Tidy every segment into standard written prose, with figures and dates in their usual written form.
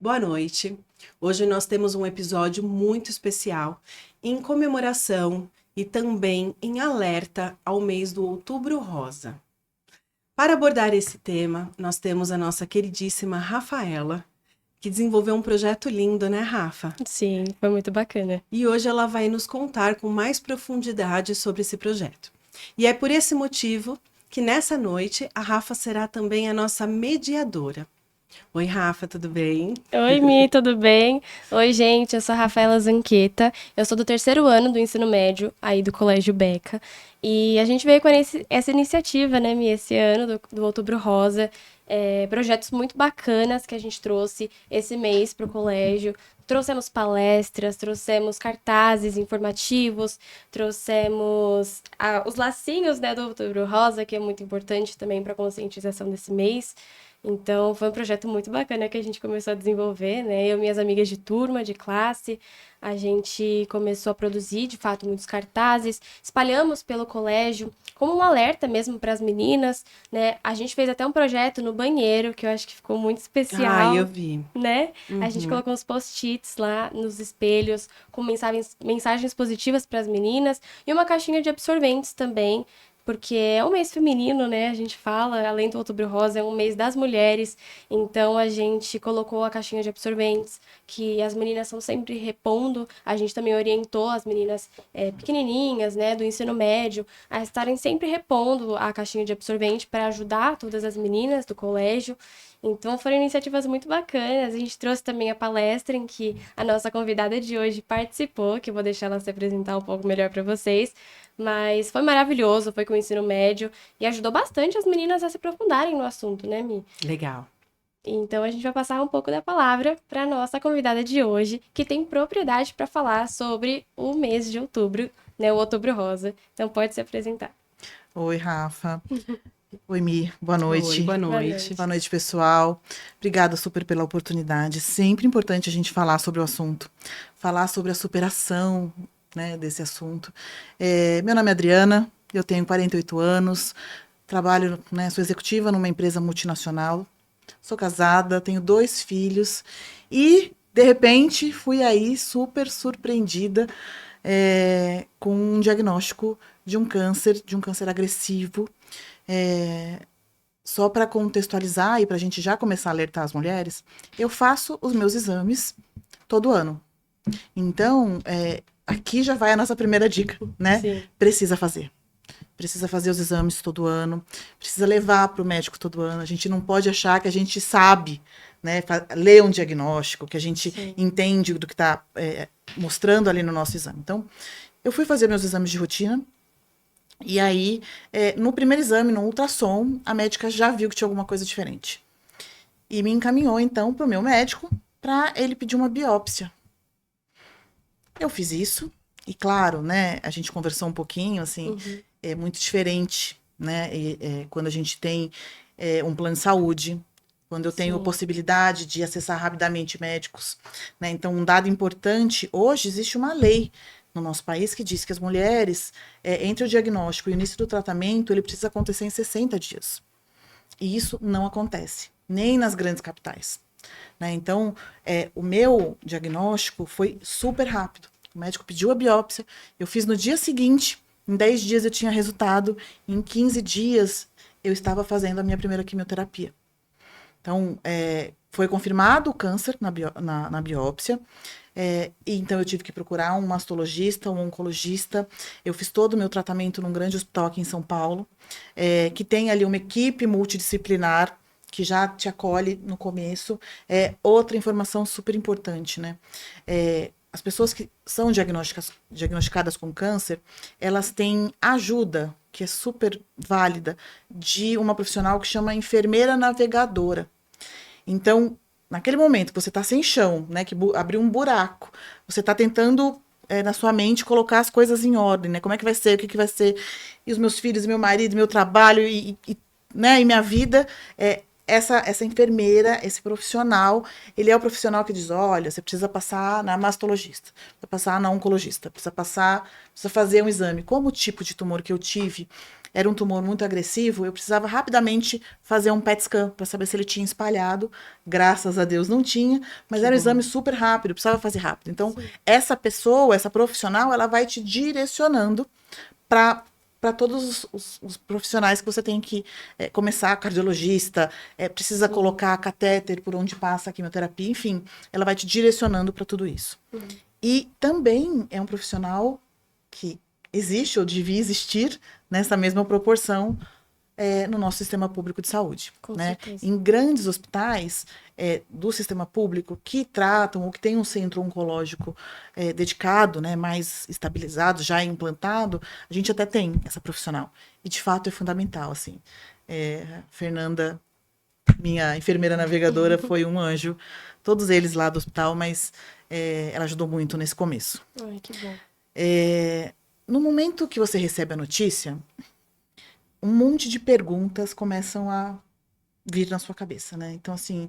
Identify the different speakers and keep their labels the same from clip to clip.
Speaker 1: Boa noite. Hoje nós temos um episódio muito especial em comemoração e também em alerta ao mês do Outubro Rosa. Para abordar esse tema, nós temos a nossa queridíssima Rafaela, que desenvolveu um projeto lindo, né, Rafa?
Speaker 2: Sim, foi muito bacana.
Speaker 1: E hoje ela vai nos contar com mais profundidade sobre esse projeto. E é por esse motivo que nessa noite a Rafa será também a nossa mediadora. Oi, Rafa, tudo bem?
Speaker 2: Oi, Mi, tudo bem? Oi, gente, eu sou a Rafaela Zanqueta. Eu sou do terceiro ano do ensino médio, aí do Colégio Beca. E a gente veio com essa iniciativa, né, Mi, esse ano do Outubro Rosa. Projetos muito bacanas que a gente trouxe esse mês para o colégio. Trouxemos palestras, trouxemos cartazes informativos, trouxemos os lacinhos, né, do Outubro Rosa, que é muito importante também para a conscientização desse mês. Então, foi um projeto muito bacana que a gente começou a desenvolver, né? Eu e minhas amigas de turma, de classe, a gente começou a produzir, de fato, muitos cartazes, espalhamos pelo colégio, como um alerta mesmo para as meninas, né? A gente fez até um projeto no banheiro, que eu acho que ficou muito
Speaker 1: Ah, eu
Speaker 2: especial,
Speaker 1: vi.
Speaker 2: né? A gente
Speaker 1: Uhum.
Speaker 2: colocou uns post-its lá nos espelhos, com mensagens positivas para as meninas, e uma caixinha de absorventes também, porque é um mês feminino, né? A gente fala, além do Outubro Rosa, é um mês das mulheres. Então a gente colocou a caixinha de absorventes, que as meninas estão sempre repondo. A gente também orientou as meninas pequenininhas, né, do ensino médio, a estarem sempre repondo a caixinha de absorvente para ajudar todas as meninas do colégio. Então foram iniciativas muito bacanas. A gente trouxe também a palestra em que a nossa convidada de hoje participou, que eu vou deixar ela se apresentar um pouco melhor para vocês. Mas foi maravilhoso, foi com o ensino médio e ajudou bastante as meninas a se aprofundarem no assunto, né, Mi?
Speaker 1: Legal.
Speaker 2: Então a gente vai passar um pouco da palavra para nossa convidada de hoje, que tem propriedade para falar sobre o mês de outubro, né, o Outubro Rosa. Então pode se apresentar.
Speaker 3: Oi, Rafa. Oi, Mi. Boa
Speaker 1: Oi,
Speaker 3: noite.
Speaker 1: boa
Speaker 2: Boa
Speaker 1: noite.
Speaker 3: Boa
Speaker 2: noite.
Speaker 3: noite, pessoal. Obrigada super pela oportunidade. Sempre importante a gente falar sobre o assunto, falar sobre a superação, né, desse assunto. Meu nome é Adriana, eu tenho 48 anos, trabalho, né, sou executiva numa empresa multinacional, sou casada, tenho 2 filhos e, de repente, fui aí super surpreendida com um diagnóstico de um câncer agressivo. É, Só para contextualizar e para a gente já começar a alertar as mulheres, eu faço os meus exames todo ano. Então, aqui já vai a nossa primeira dica, né?
Speaker 2: Sim,
Speaker 3: Precisa fazer. Precisa fazer os exames todo ano, precisa levar para o médico todo ano. A gente não pode achar que a gente sabe, né? Ler um diagnóstico, que a gente
Speaker 2: sim.
Speaker 3: entende do que está mostrando ali no nosso exame. Então, eu fui fazer meus exames de rotina, e aí, no primeiro exame, no ultrassom, a médica já viu que tinha alguma coisa diferente. E me encaminhou, então, para o meu médico, para ele pedir uma biópsia. Eu fiz isso, e claro, né, a gente conversou um pouquinho, assim,
Speaker 2: Uhum.
Speaker 3: é muito diferente, né, quando a gente tem um plano de saúde, quando eu tenho
Speaker 2: Sim,
Speaker 3: possibilidade de acessar rapidamente médicos, né. Então, um dado importante, hoje existe uma lei no nosso país que diz que as mulheres, entre o diagnóstico e o início do tratamento, ele precisa acontecer em 60 dias. E isso não acontece, nem nas grandes capitais, né? Então, o meu diagnóstico foi super rápido. O médico pediu a biópsia, eu fiz no dia seguinte, em 10 dias eu tinha resultado, em 15 dias eu estava fazendo a minha primeira quimioterapia. Então, foi confirmado o câncer na biópsia. E então, eu tive que procurar um mastologista, um oncologista. Eu fiz todo o meu tratamento num grande hospital aqui em São Paulo, que tem ali uma equipe multidisciplinar que já te acolhe no começo. Outra informação super importante, né? As pessoas que são diagnosticadas com câncer, elas têm ajuda, que é super válida, de uma profissional que chama enfermeira navegadora. Então, naquele momento que você está sem chão, né, que abriu um buraco, você está tentando na sua mente colocar as coisas em ordem, né? Como é que vai ser, o que, que vai ser, e os meus filhos, meu marido, meu trabalho né, e minha vida. Essa enfermeira, esse profissional, ele é o profissional que diz, olha, você precisa passar na mastologista, precisa passar na oncologista, precisa fazer um exame. Como o tipo de tumor que eu tive era um tumor muito agressivo, eu precisava rapidamente fazer um PET scan para saber se ele tinha espalhado. Graças a Deus não tinha, mas
Speaker 1: Que
Speaker 3: era um
Speaker 1: bom.
Speaker 3: exame super rápido, precisava fazer rápido. Então,
Speaker 2: Sim.
Speaker 3: essa pessoa, essa profissional, ela vai te direcionando para todos os profissionais que você tem que começar, cardiologista, precisa
Speaker 2: Sim.
Speaker 3: colocar catéter por onde passa a quimioterapia, enfim, ela vai te direcionando para tudo isso. E também é um profissional que existe ou devia existir nessa mesma proporção no nosso sistema público de saúde.
Speaker 2: Com
Speaker 3: Né?
Speaker 2: certeza.
Speaker 3: Em grandes hospitais do sistema público que tratam ou que tem um centro oncológico dedicado, né, mais estabilizado, já implantado, a gente até tem essa profissional. E, de fato, é fundamental. Assim. Fernanda, minha enfermeira navegadora, foi um anjo. Todos eles lá do hospital, mas ela ajudou muito nesse começo.
Speaker 2: Ai, que bom.
Speaker 3: No momento que você recebe a notícia, um monte de perguntas começam a vir na sua cabeça, né? Então, assim,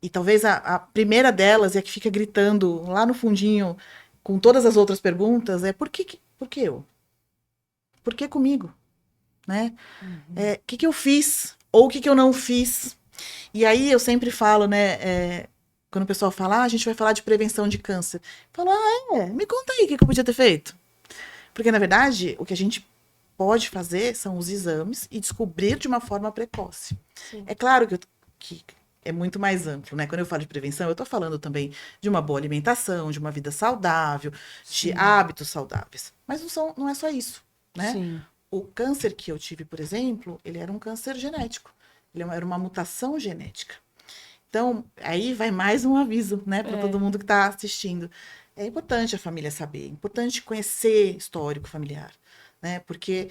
Speaker 3: e talvez a primeira delas é a que fica gritando lá no fundinho, com todas as outras perguntas, é por que eu? Por que comigo? Né? O que eu fiz? Ou o que eu não fiz? E aí eu sempre falo, né? Quando o pessoal fala, a gente vai falar de prevenção de câncer. Eu falo, me conta aí o que eu podia ter feito. Porque, na verdade, o que a gente pode fazer são os exames e descobrir de uma forma precoce.
Speaker 2: Sim.
Speaker 3: É claro que é muito mais amplo, né? Quando eu falo de prevenção, eu estou falando também de uma boa alimentação, de uma vida saudável, de hábitos saudáveis. Mas não é só isso, né?
Speaker 1: Sim.
Speaker 3: O câncer que eu tive, por exemplo, ele era um câncer genético. Era uma mutação genética. Então, aí vai mais um aviso, né, para todo mundo que está assistindo. É importante a família saber, é importante conhecer histórico familiar, né, porque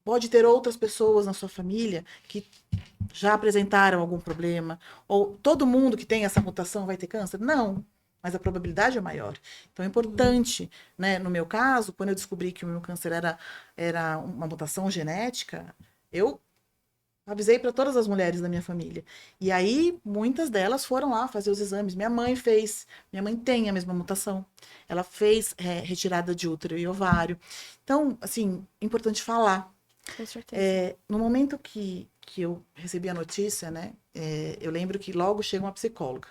Speaker 3: pode ter outras pessoas na sua família que já apresentaram algum problema, ou todo mundo que tem essa mutação vai ter câncer? Não, mas a probabilidade é maior. Então é importante, né, no meu caso, quando eu descobri que o meu câncer era uma mutação genética, eu avisei para todas as mulheres da minha família. E aí, muitas delas foram lá fazer os exames. Minha mãe fez. Minha mãe tem a mesma mutação. Ela fez retirada de útero e ovário. Então, assim, importante falar.
Speaker 2: Com certeza.
Speaker 3: No momento que eu recebi a notícia, né? Eu lembro que logo chega uma psicóloga.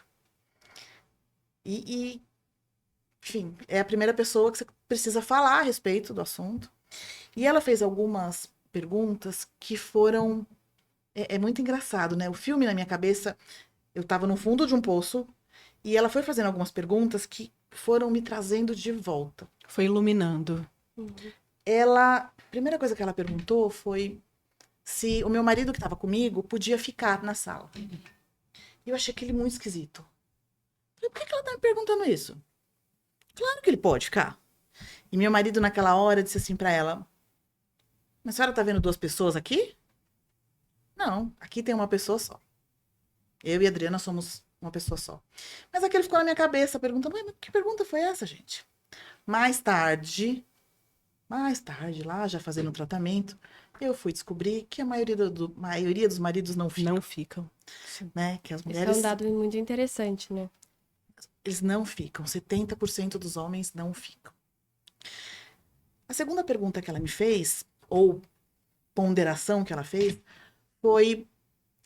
Speaker 3: Enfim, é a primeira pessoa que você precisa falar a respeito do assunto. E ela fez algumas perguntas que foram... É muito engraçado, né? O filme na minha cabeça, eu estava no fundo de um poço e ela foi fazendo algumas perguntas que foram me trazendo de volta.
Speaker 1: Foi iluminando.
Speaker 3: A primeira coisa que ela perguntou foi se o meu marido que estava comigo podia ficar na sala. E eu achei aquele muito esquisito. Falei, por que ela está me perguntando isso? Claro que ele pode ficar. E meu marido naquela hora disse assim para ela, mas a senhora está vendo 2 pessoas aqui? Não, aqui tem uma pessoa só. Eu e a Adriana somos uma pessoa só. Mas aquele ficou na minha cabeça perguntando, mas que pergunta foi essa, gente? Mais tarde, lá já fazendo o tratamento, eu fui descobrir que a maioria dos maridos não ficam.
Speaker 1: Não ficam. Sim.
Speaker 3: Né? Que as
Speaker 2: Esse é
Speaker 3: mulheres,
Speaker 2: um dado muito interessante, né?
Speaker 3: eles não ficam. 70% dos homens não ficam. A segunda pergunta que ela me fez, ou ponderação que ela fez, foi: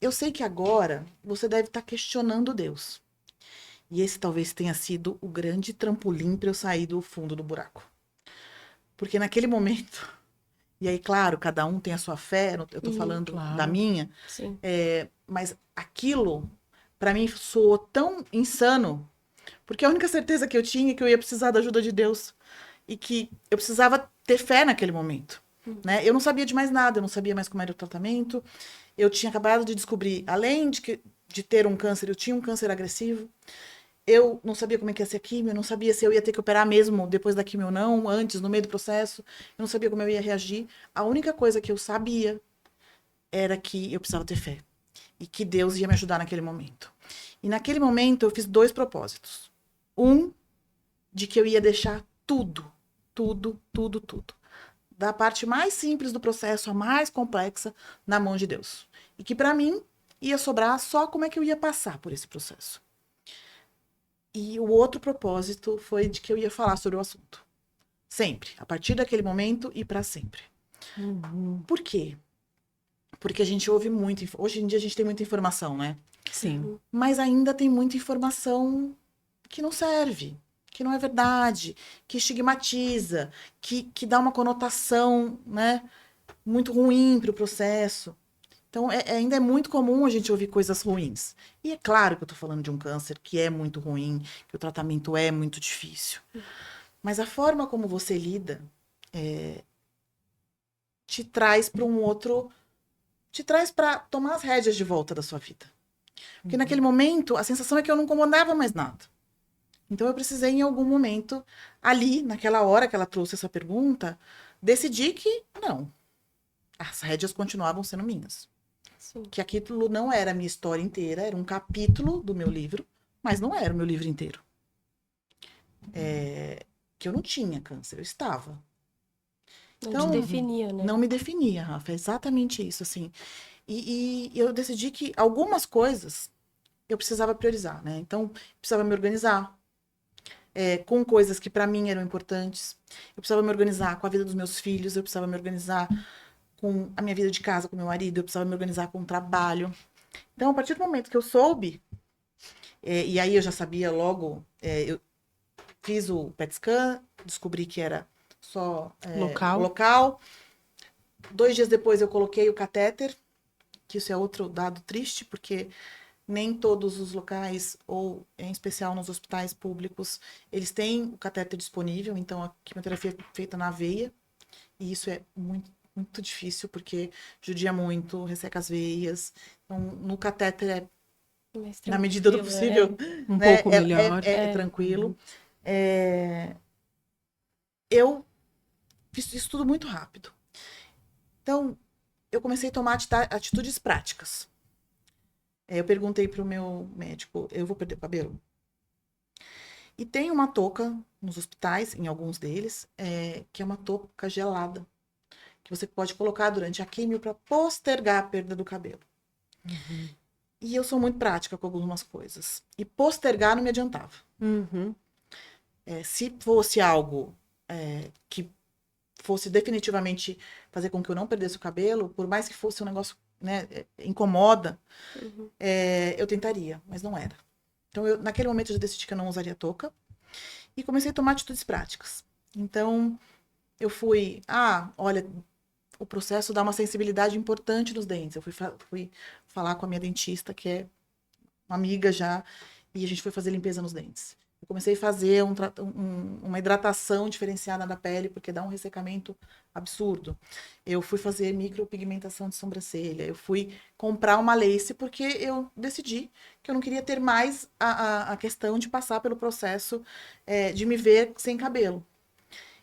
Speaker 3: eu sei que agora você deve estar questionando Deus. E esse talvez tenha sido o grande trampolim para eu sair do fundo do buraco. Porque naquele momento, e aí, claro, cada um tem a sua fé, eu estou falando
Speaker 1: claro.
Speaker 3: da minha,
Speaker 2: Sim.
Speaker 3: mas aquilo, para mim, soou tão insano, porque a única certeza que eu tinha é que eu ia precisar da ajuda de Deus e que eu precisava ter fé naquele momento. Né? Eu não sabia de mais nada, eu não sabia mais como era o tratamento. Eu tinha acabado de descobrir, além de ter um câncer, eu tinha um câncer agressivo. Eu não sabia como é que ia ser a quimio, eu não sabia se eu ia ter que operar mesmo depois da quimio ou não, antes, no meio do processo. Eu não sabia como eu ia reagir. A única coisa que eu sabia era que eu precisava ter fé. E que Deus ia me ajudar naquele momento. E naquele momento eu fiz 2 propósitos. Um, de que eu ia deixar tudo. Da parte mais simples do processo, a mais complexa, na mão de Deus. E que para mim ia sobrar só como é que eu ia passar por esse processo. E o outro propósito foi de que eu ia falar sobre o assunto. Sempre. A partir daquele momento e para sempre. Por quê? Porque a gente ouve muito. Hoje em dia a gente tem muita informação, né?
Speaker 1: Sim.
Speaker 3: Mas ainda tem muita informação que não serve, que não é verdade, que estigmatiza, que dá uma conotação, né, muito ruim para o processo. Então, ainda é muito comum a gente ouvir coisas ruins. E é claro que eu estou falando de um câncer que é muito ruim, que o tratamento é muito difícil. Mas a forma como você lida te traz para um outro. Te traz para tomar as rédeas de volta da sua vida. Porque naquele momento, a sensação é que eu não comandava mais nada. Então, eu precisei, em algum momento, ali, naquela hora que ela trouxe essa pergunta, decidir que não. As rédeas continuavam sendo minhas.
Speaker 2: Sim.
Speaker 3: Que aquilo não era a minha história inteira, era um capítulo do meu livro, mas não era o meu livro inteiro. Que eu não tinha câncer, eu estava.
Speaker 2: Não
Speaker 3: Então,
Speaker 2: te definia, né?
Speaker 3: não me definia, Rafa, é exatamente isso, assim. E eu decidi que algumas coisas eu precisava priorizar, né? Então, precisava me organizar com coisas que para mim eram importantes. Eu precisava me organizar com a vida dos meus filhos, eu precisava me organizar com a minha vida de casa, com meu marido, eu precisava me organizar com o trabalho. Então, a partir do momento que eu soube, e aí eu já sabia logo, eu fiz o PET scan, descobri que era só local. 2 dias depois eu coloquei o catéter, que isso é outro dado triste, porque nem todos os locais, ou em especial nos hospitais públicos, eles têm o catéter disponível, então a quimioterapia é feita na veia, e isso é muito, muito difícil, porque judia muito, resseca as veias. Então, no catéter na medida do possível,
Speaker 1: um pouco melhor.
Speaker 3: Tranquilo. Eu fiz isso tudo muito rápido. Então, eu comecei a tomar atitudes práticas. Eu perguntei para o meu médico, eu vou perder o cabelo? E tem uma touca nos hospitais, em alguns deles, que é uma touca gelada, que você pode colocar durante a quimio para postergar a perda do cabelo. E eu sou muito prática com algumas coisas. E postergar não me adiantava. Se fosse algo que fosse definitivamente fazer com que eu não perdesse o cabelo, por mais que fosse um negócio, né, incomoda, eu tentaria, mas não era. Então, naquele momento, eu já decidi que eu não usaria touca e comecei a tomar atitudes práticas. Então, eu fui, olha, o processo dá uma sensibilidade importante nos dentes. Eu fui falar com a minha dentista, que é uma amiga já, e a gente foi fazer limpeza nos dentes. Eu comecei a fazer uma hidratação diferenciada da pele, porque dá um ressecamento absurdo. Eu fui fazer micropigmentação de sobrancelha. Eu fui comprar uma lace, porque eu decidi que eu não queria ter mais a questão de passar pelo processo de me ver sem cabelo.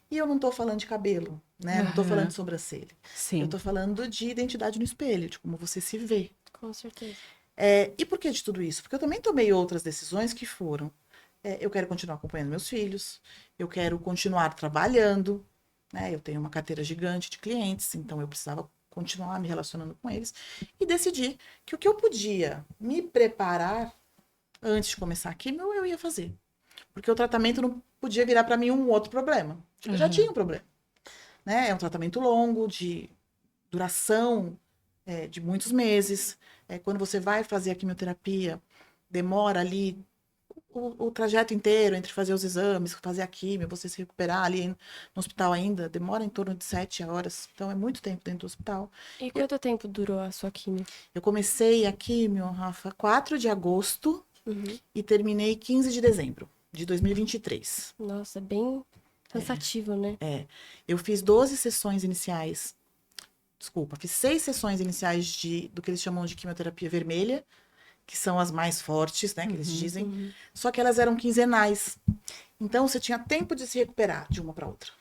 Speaker 3: E eu não tô falando de cabelo, né? Não tô falando de sobrancelha.
Speaker 1: Sim.
Speaker 3: Eu tô falando de identidade no espelho, de como você se vê.
Speaker 2: Com certeza.
Speaker 3: E por que de tudo isso? Porque eu também tomei outras decisões que foram: eu quero continuar acompanhando meus filhos, eu quero continuar trabalhando, né? Eu tenho uma carteira gigante de clientes, então eu precisava continuar me relacionando com eles. E decidi que o que eu podia me preparar antes de começar a quimio, eu ia fazer. Porque o tratamento não podia virar para mim um outro problema. Eu já tinha um problema. Né? É um tratamento longo, de duração de muitos meses. Quando você vai fazer a quimioterapia, demora ali o trajeto inteiro entre fazer os exames, fazer a quimio, você se recuperar ali no hospital ainda, demora em torno de 7 horas. Então, é muito tempo dentro do hospital.
Speaker 2: E quanto tempo durou a sua quimio?
Speaker 3: Eu comecei a quimio, Rafa, 4 de agosto e terminei 15 de dezembro de 2023.
Speaker 2: Nossa, bem cansativo, né?
Speaker 3: Eu fiz 12 sessões iniciais. Desculpa, fiz 6 sessões iniciais do que eles chamam de quimioterapia vermelha, que são as mais fortes, né, que eles dizem. Só que elas eram quinzenais. Então, você tinha tempo de se recuperar de uma para outra.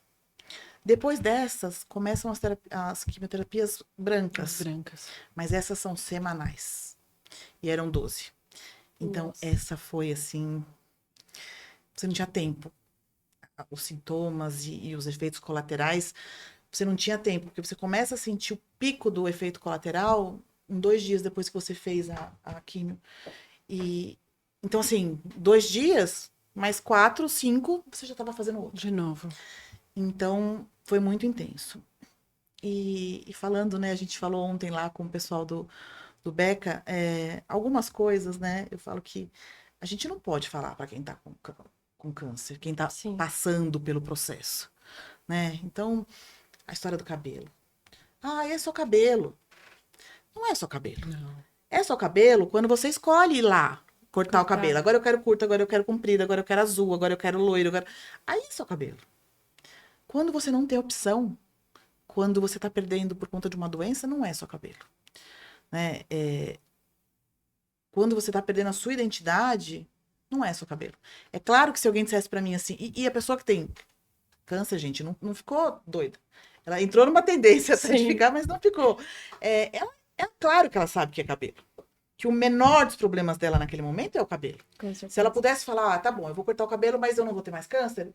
Speaker 3: Depois dessas, começam as quimioterapias brancas.
Speaker 1: As brancas.
Speaker 3: Mas essas são semanais. E eram 12. Então, essa foi assim... Você não tinha tempo. Os sintomas e os efeitos colaterais, você não tinha tempo, porque você começa a sentir o pico do efeito colateral em 2 dias depois que você fez a quimio. Então, assim, 2 dias, mais 4, 5, você já estava fazendo outro.
Speaker 1: De novo.
Speaker 3: Então, foi muito intenso. E falando, né, a gente falou ontem lá com o pessoal do Beca, algumas coisas, né, eu falo que a gente não pode falar para quem tá com câncer, quem tá
Speaker 2: Sim.
Speaker 3: passando pelo processo, né? Então, a história do cabelo. Ah, é só cabelo. Não é só cabelo.
Speaker 1: Não.
Speaker 3: É só cabelo quando você escolhe ir lá cortar o
Speaker 2: Cortar.
Speaker 3: cabelo. Agora eu quero curto, agora eu quero comprido, agora eu quero azul, agora eu quero loiro. Aí é só cabelo. Quando você não tem opção, quando você tá perdendo por conta de uma doença, não é só cabelo. Né? Quando você tá perdendo a sua identidade, não é só cabelo. É claro que se alguém dissesse pra mim assim, e a pessoa que tem câncer, gente, não ficou doida. Ela entrou numa tendência até de
Speaker 2: Sim.
Speaker 3: ficar, mas não ficou. É claro que ela sabe que é cabelo. Que o menor dos problemas dela naquele momento é o cabelo.
Speaker 2: Com certeza.
Speaker 3: Se ela pudesse falar, tá bom, eu vou cortar o cabelo, mas eu não vou ter mais câncer,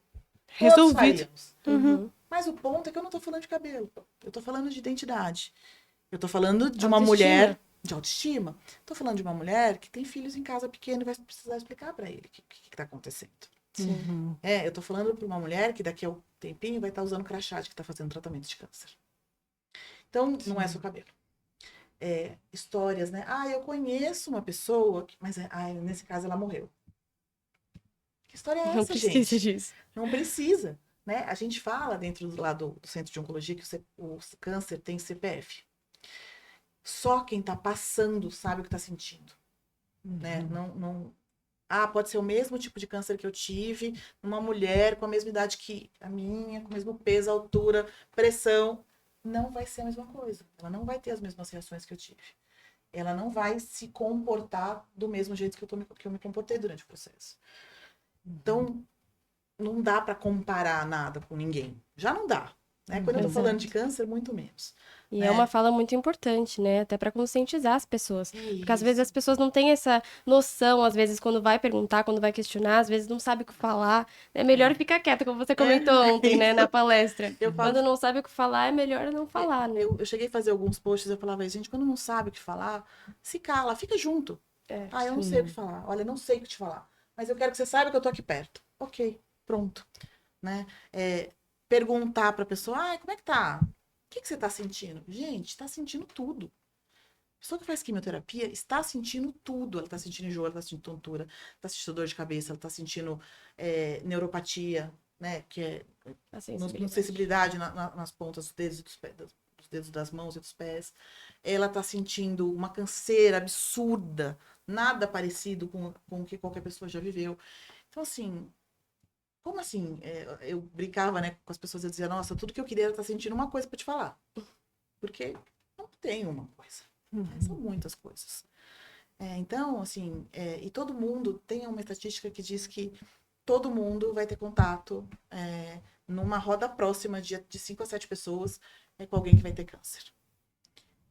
Speaker 3: todos
Speaker 1: Resolvido.
Speaker 3: faríamos.
Speaker 2: Uhum.
Speaker 3: Mas o ponto é que eu não tô falando de cabelo. Eu tô falando de identidade. Eu tô falando de uma
Speaker 2: Autoestima.
Speaker 3: mulher de autoestima. Tô falando de uma mulher que tem filhos em casa pequeno e vai precisar explicar pra ele o que tá acontecendo.
Speaker 2: Sim.
Speaker 1: Uhum.
Speaker 3: Eu tô falando pra uma mulher que daqui a um tempinho vai estar usando crachá de que tá fazendo tratamento de câncer. Então, não é só cabelo. Histórias, né? Ah, eu conheço uma pessoa, mas nesse caso ela morreu. Que história é
Speaker 2: Não
Speaker 3: essa,
Speaker 2: precisa
Speaker 3: gente?
Speaker 2: disso.
Speaker 3: Não precisa, né? A gente fala dentro do Centro de Oncologia que o câncer tem CPF. Só quem tá passando sabe o que tá sentindo, né? Não. Ah, pode ser o mesmo tipo de câncer que eu tive numa mulher com a mesma idade que a minha, com o mesmo peso, altura, pressão. Não vai ser a mesma coisa. Ela não vai ter as mesmas reações que eu tive. Ela não vai se comportar do mesmo jeito que eu me comportei durante o processo. Então, não dá para comparar nada com ninguém. Já não dá. Né? Quando eu tô falando de câncer, muito menos.
Speaker 2: E
Speaker 3: né?
Speaker 2: é uma fala muito importante, né? Até para conscientizar as pessoas. Porque às vezes
Speaker 3: Isso.
Speaker 2: as pessoas não têm essa noção, às vezes quando vai perguntar, quando vai questionar, às vezes não sabe o que falar. É melhor ficar quieta, como você comentou ontem, né, na palestra.
Speaker 3: Eu falo-
Speaker 2: Quando não sabe o que falar, é melhor não falar, né?
Speaker 3: Eu cheguei a fazer alguns posts, eu falava, gente, quando não sabe o que falar, se cala, fica junto. Eu não sei o que falar. Olha, eu não sei o que te falar. Mas eu quero que você saiba que eu tô aqui perto. Ok, pronto. Né? Perguntar pra pessoa, como é que tá? O que você tá sentindo? Gente, tá sentindo tudo. A pessoa que faz quimioterapia está sentindo tudo. Ela tá sentindo enjoo, ela tá sentindo tontura, tá sentindo dor de cabeça, ela tá sentindo neuropatia, né? Que é
Speaker 2: A sensibilidade.
Speaker 3: sensibilidade nas pontas dos dedos, dos dedos das mãos e dos pés. Ela tá sentindo uma canseira absurda, nada parecido com o que qualquer pessoa já viveu. Então, assim, como assim? Eu brincava, né, com as pessoas, eu dizia, nossa, tudo que eu queria era estar sentindo uma coisa para te falar. Porque não tem uma coisa. São muitas coisas. Então, assim, e todo mundo tem uma estatística que diz que todo mundo vai ter contato numa roda próxima de 5 a 7 pessoas com alguém que vai ter câncer.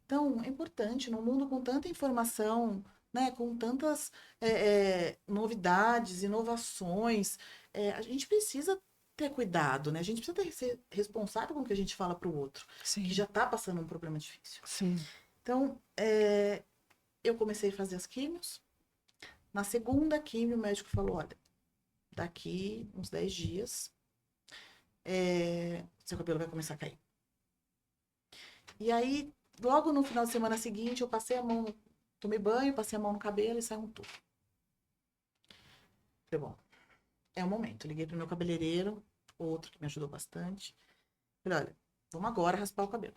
Speaker 3: Então, é importante, num mundo com tanta informação, né, com tantas novidades, inovações, a gente precisa ter cuidado, né? A gente precisa ser responsável com o que a gente fala para o outro,
Speaker 1: Sim.
Speaker 3: que já está passando um problema difícil.
Speaker 1: Sim.
Speaker 3: Então, eu comecei a fazer as químios. Na segunda químio, o médico falou, olha, daqui uns 10 dias, seu cabelo vai começar a cair. E aí, logo no final de semana seguinte, eu passei a mão, tomei banho, passei a mão no cabelo e saiu um tubo. Falei, bom, é o momento. Liguei pro meu cabeleireiro, outro que me ajudou bastante. Falei, olha, vamos agora raspar o cabelo.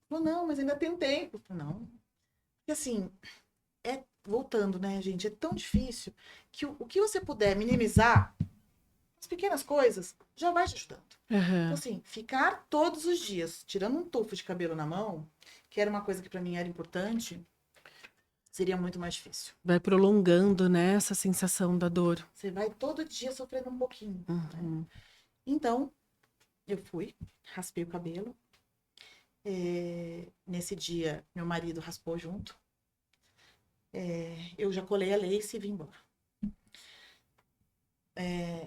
Speaker 3: Falou, não, mas ainda tem um tempo. Falei, não. Porque assim, voltando, né, gente, é tão difícil que o que você puder minimizar, as pequenas coisas, já vai te ajudando. Então, assim, ficar todos os dias tirando um tufo de cabelo na mão, que era uma coisa que pra mim era importante, seria muito mais difícil.
Speaker 1: Vai prolongando, né, essa sensação da dor.
Speaker 3: Você vai todo dia sofrendo um pouquinho.
Speaker 1: Uhum.
Speaker 3: Né? Então, eu fui, raspei o cabelo. Nesse dia, meu marido raspou junto. Eu já colei a lace e vim embora.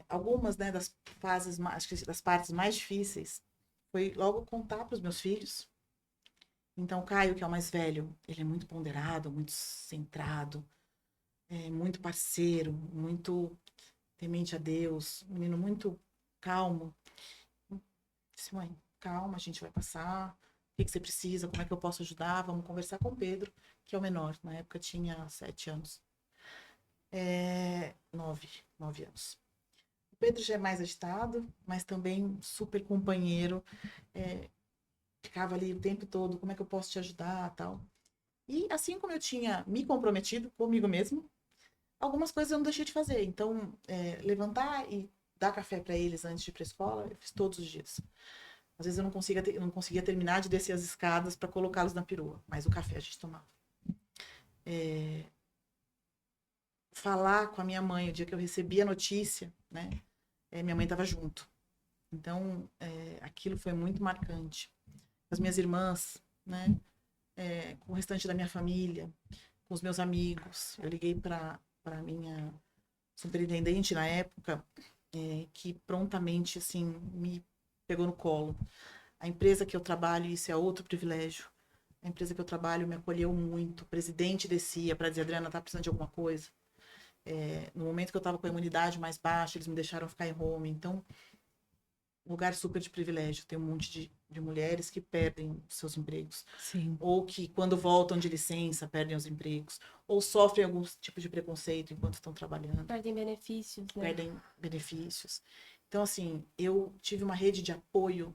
Speaker 3: Algumas, né, das partes mais difíceis foi logo contar para os meus filhos. Então, o Caio, que é o mais velho, ele é muito ponderado, muito centrado, muito parceiro, muito temente a Deus, um menino muito calmo. Disse, mãe, calma, a gente vai passar, que você precisa, como é que eu posso ajudar, vamos conversar com o Pedro, que é o menor, na época tinha 7 anos. 9 anos. O Pedro já é mais agitado, mas também super companheiro, ficava ali o tempo todo, como é que eu posso te ajudar, tal. E assim como eu tinha me comprometido comigo mesmo, algumas coisas eu não deixei de fazer. Então, levantar e dar café para eles antes de ir para a escola, eu fiz todos os dias. Às vezes eu não conseguia terminar de descer as escadas para colocá-los na perua, mas o café a gente tomava. Falar com a minha mãe o dia que eu recebi a notícia, né? Minha mãe estava junto. Então, aquilo foi muito marcante. As minhas irmãs, né? Com o restante da minha família, com os meus amigos. Eu liguei para minha superintendente na época, que prontamente, assim, me pegou no colo. A empresa que eu trabalho, isso é outro privilégio. A empresa que eu trabalho me acolheu muito. O presidente descia para dizer, Adriana, tá precisando de alguma coisa? No momento que eu estava com a imunidade mais baixa, eles me deixaram ficar em home. Então, lugar super de privilégio. Tem um monte de mulheres que perdem os seus empregos.
Speaker 1: Sim.
Speaker 3: Ou que, quando voltam de licença, perdem os empregos. Ou sofrem algum tipo de preconceito enquanto estão trabalhando.
Speaker 2: Perdem benefícios, né?
Speaker 3: Perdem benefícios. Então, assim, eu tive uma rede de apoio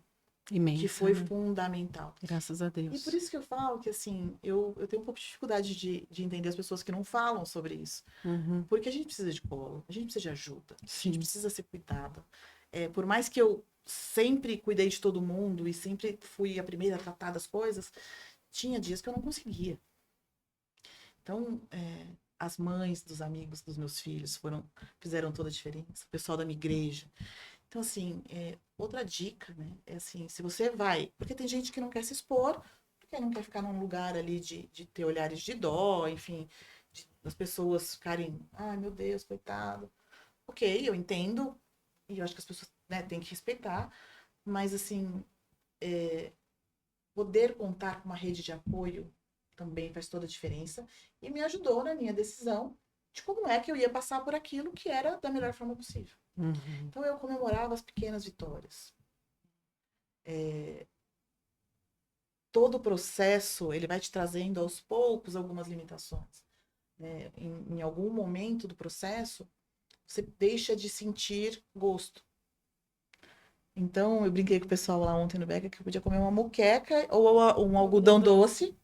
Speaker 1: Imensa,
Speaker 3: que foi
Speaker 1: né?
Speaker 3: fundamental.
Speaker 1: Graças a Deus.
Speaker 3: E por isso que eu falo que, assim, eu tenho um pouco de dificuldade de entender as pessoas que não falam sobre isso.
Speaker 1: Uhum.
Speaker 3: Porque a gente precisa de colo, a gente precisa de ajuda, a
Speaker 1: Sim.
Speaker 3: gente precisa ser cuidada. Por mais que eu sempre cuidei de todo mundo e sempre fui a primeira a tratar das coisas, tinha dias que eu não conseguia. Então, as mães dos amigos dos meus filhos fizeram toda a diferença, o pessoal da minha igreja. Então, assim, outra dica, né? É assim, se você vai... Porque tem gente que não quer se expor, porque não quer ficar num lugar ali de ter olhares de dó, enfim, das pessoas ficarem, ai, meu Deus, coitado. Ok, eu entendo, e eu acho que as pessoas, né, têm que respeitar, mas, assim, poder contar com uma rede de apoio também faz toda a diferença, e me ajudou na minha decisão de como é que eu ia passar por aquilo que era da melhor forma possível.
Speaker 1: Uhum.
Speaker 3: Então, eu comemorava as pequenas vitórias. Todo o processo, ele vai te trazendo aos poucos algumas limitações. Né? Em algum momento do processo, você deixa de sentir gosto. Então, eu brinquei com o pessoal lá ontem no Beca que eu podia comer uma moqueca ou um algodão doce,